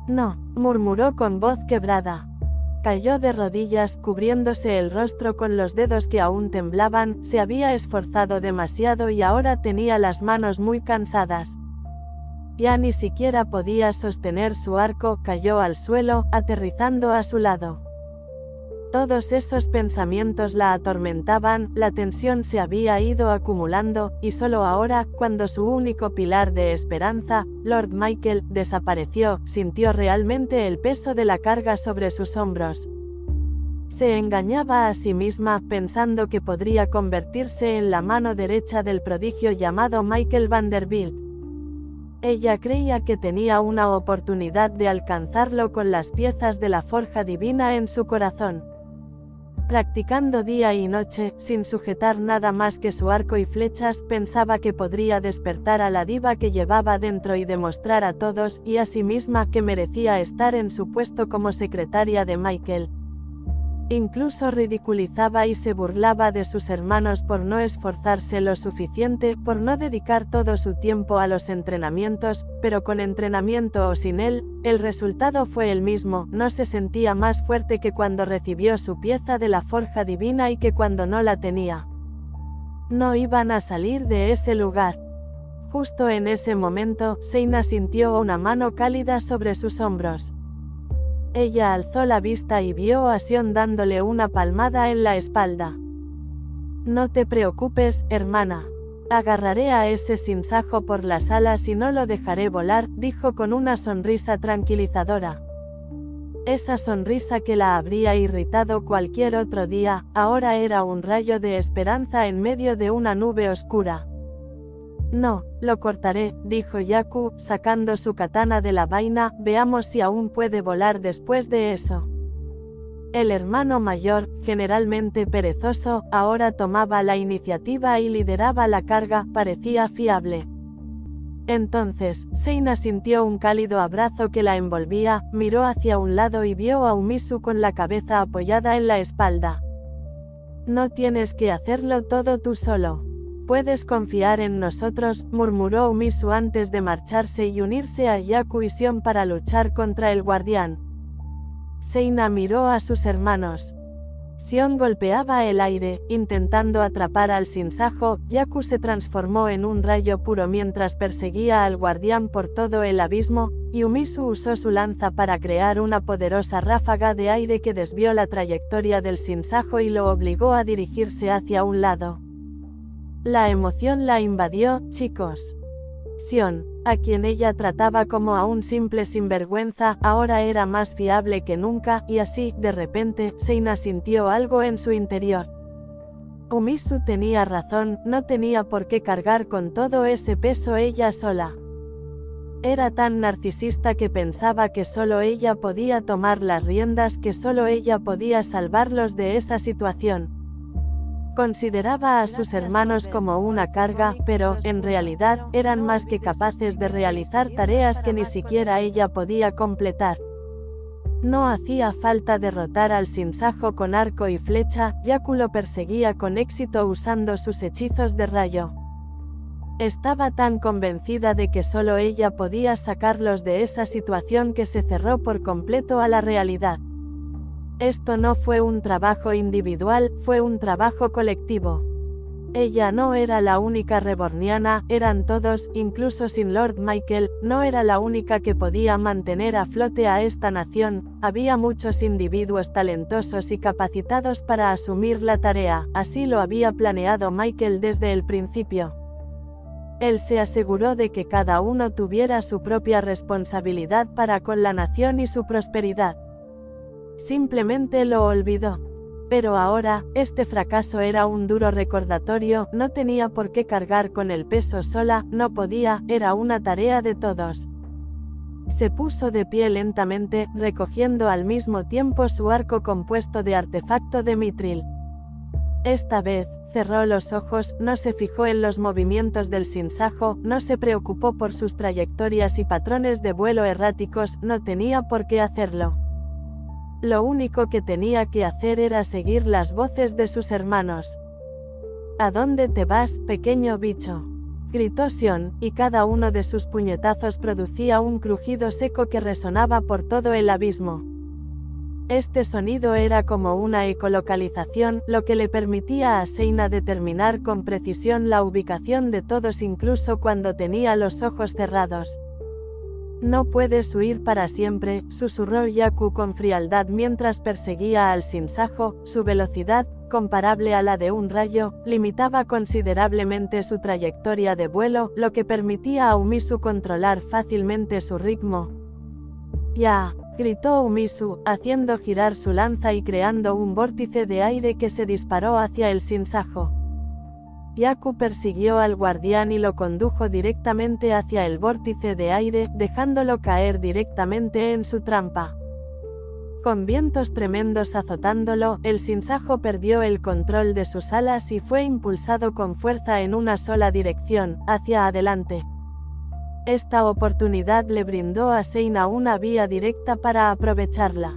Speaker 1: No, murmuró con voz quebrada. Cayó de rodillas, cubriéndose el rostro con los dedos que aún temblaban, se había esforzado demasiado y ahora tenía las manos muy cansadas. Ya ni siquiera podía sostener su arco, cayó al suelo, aterrizando a su lado. Todos esos pensamientos la atormentaban, la tensión se había ido acumulando, y solo ahora, cuando su único pilar de esperanza, Lord Michael, desapareció, sintió realmente el peso de la carga sobre sus hombros. Se engañaba a sí misma, pensando que podría convertirse en la mano derecha del prodigio llamado Michael Vanderbilt. Ella creía que tenía una oportunidad de alcanzarlo con las piezas de la forja divina en su corazón. Practicando día y noche, sin sujetar nada más que su arco y flechas, pensaba que podría despertar a la diva que llevaba dentro y demostrar a todos, y a sí misma, que merecía estar en su puesto como secretaria de Michael. Incluso ridiculizaba y se burlaba de sus hermanos por no esforzarse lo suficiente, por no dedicar todo su tiempo a los entrenamientos, pero con entrenamiento o sin él, el resultado fue el mismo, no se sentía más fuerte que cuando recibió su pieza de la forja divina y que cuando no la tenía. No iban a salir de ese lugar. Justo en ese momento, Seina sintió una mano cálida sobre sus hombros. Ella alzó la vista y vio a Sion dándole una palmada en la espalda. No te preocupes, hermana. Agarraré a ese sinsajo por las alas y no lo dejaré volar, dijo con una sonrisa tranquilizadora. Esa sonrisa que la habría irritado cualquier otro día, ahora era un rayo de esperanza en medio de una nube oscura. No, lo cortaré, dijo Yaku, sacando su katana de la vaina, veamos si aún puede volar después de eso. El hermano mayor, generalmente perezoso, ahora tomaba la iniciativa y lideraba la carga, parecía fiable. Entonces, Seina sintió un cálido abrazo que la envolvía, miró hacia un lado y vio a Umisu con la cabeza apoyada en la espalda. No tienes que hacerlo todo tú solo. Puedes confiar en nosotros, murmuró Umisu antes de marcharse y unirse a Yaku y Sion para luchar contra el guardián. Seina miró a sus hermanos. Sion golpeaba el aire, intentando atrapar al sinsajo, Yaku se transformó en un rayo puro mientras perseguía al guardián por todo el abismo, y Umisu usó su lanza para crear una poderosa ráfaga de aire que desvió la trayectoria del sinsajo y lo obligó a dirigirse hacia un lado. La emoción la invadió, chicos. Sion, a quien ella trataba como a un simple sinvergüenza, ahora era más fiable que nunca, y así, de repente, Seina sintió algo en su interior. Umisu tenía razón, no tenía por qué cargar con todo ese peso ella sola. Era tan narcisista que pensaba que solo ella podía tomar las riendas, que solo ella podía salvarlos de esa situación. Consideraba a sus hermanos como una carga, pero, en realidad, eran más que capaces de realizar tareas que ni siquiera ella podía completar. No hacía falta derrotar al sinsajo con arco y flecha, Yaku lo perseguía con éxito usando sus hechizos de rayo. Estaba tan convencida de que solo ella podía sacarlos de esa situación que se cerró por completo a la realidad. Esto no fue un trabajo individual, fue un trabajo colectivo. Ella no era la única reborniana, eran todos, incluso sin Lord Michael, no era la única que podía mantener a flote a esta nación, había muchos individuos talentosos y capacitados para asumir la tarea, así lo había planeado Michael desde el principio. Él se aseguró de que cada uno tuviera su propia responsabilidad para con la nación y su prosperidad. Simplemente lo olvidó. Pero ahora, este fracaso era un duro recordatorio, no tenía por qué cargar con el peso sola, no podía, era una tarea de todos. Se puso de pie lentamente, recogiendo al mismo tiempo su arco compuesto de artefacto de mitril. Esta vez, cerró los ojos, no se fijó en los movimientos del sinsajo, no se preocupó por sus trayectorias y patrones de vuelo erráticos, no tenía por qué hacerlo. Lo único que tenía que hacer era seguir las voces de sus hermanos. ¿A dónde te vas, pequeño bicho?, gritó Sion, y cada uno de sus puñetazos producía un crujido seco que resonaba por todo el abismo. Este sonido era como una ecolocalización, lo que le permitía a Seina determinar con precisión la ubicación de todos incluso cuando tenía los ojos cerrados. No puedes huir para siempre, susurró Yaku con frialdad mientras perseguía al sinsajo, su velocidad, comparable a la de un rayo, limitaba considerablemente su trayectoria de vuelo, lo que permitía a Umisu controlar fácilmente su ritmo. ¡Ya!, gritó Umisu, haciendo girar su lanza y creando un vórtice de aire que se disparó hacia el sinsajo. Yaku persiguió al guardián y lo condujo directamente hacia el vórtice de aire, dejándolo caer directamente en su trampa. Con vientos tremendos azotándolo, el sinsajo perdió el control de sus alas y fue impulsado con fuerza en una sola dirección, hacia adelante. Esta oportunidad le brindó a Seina una vía directa para aprovecharla.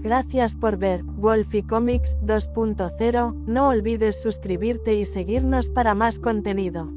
Speaker 1: Gracias por ver Wolfie Comics 2.0, no olvides suscribirte y seguirnos para más contenido.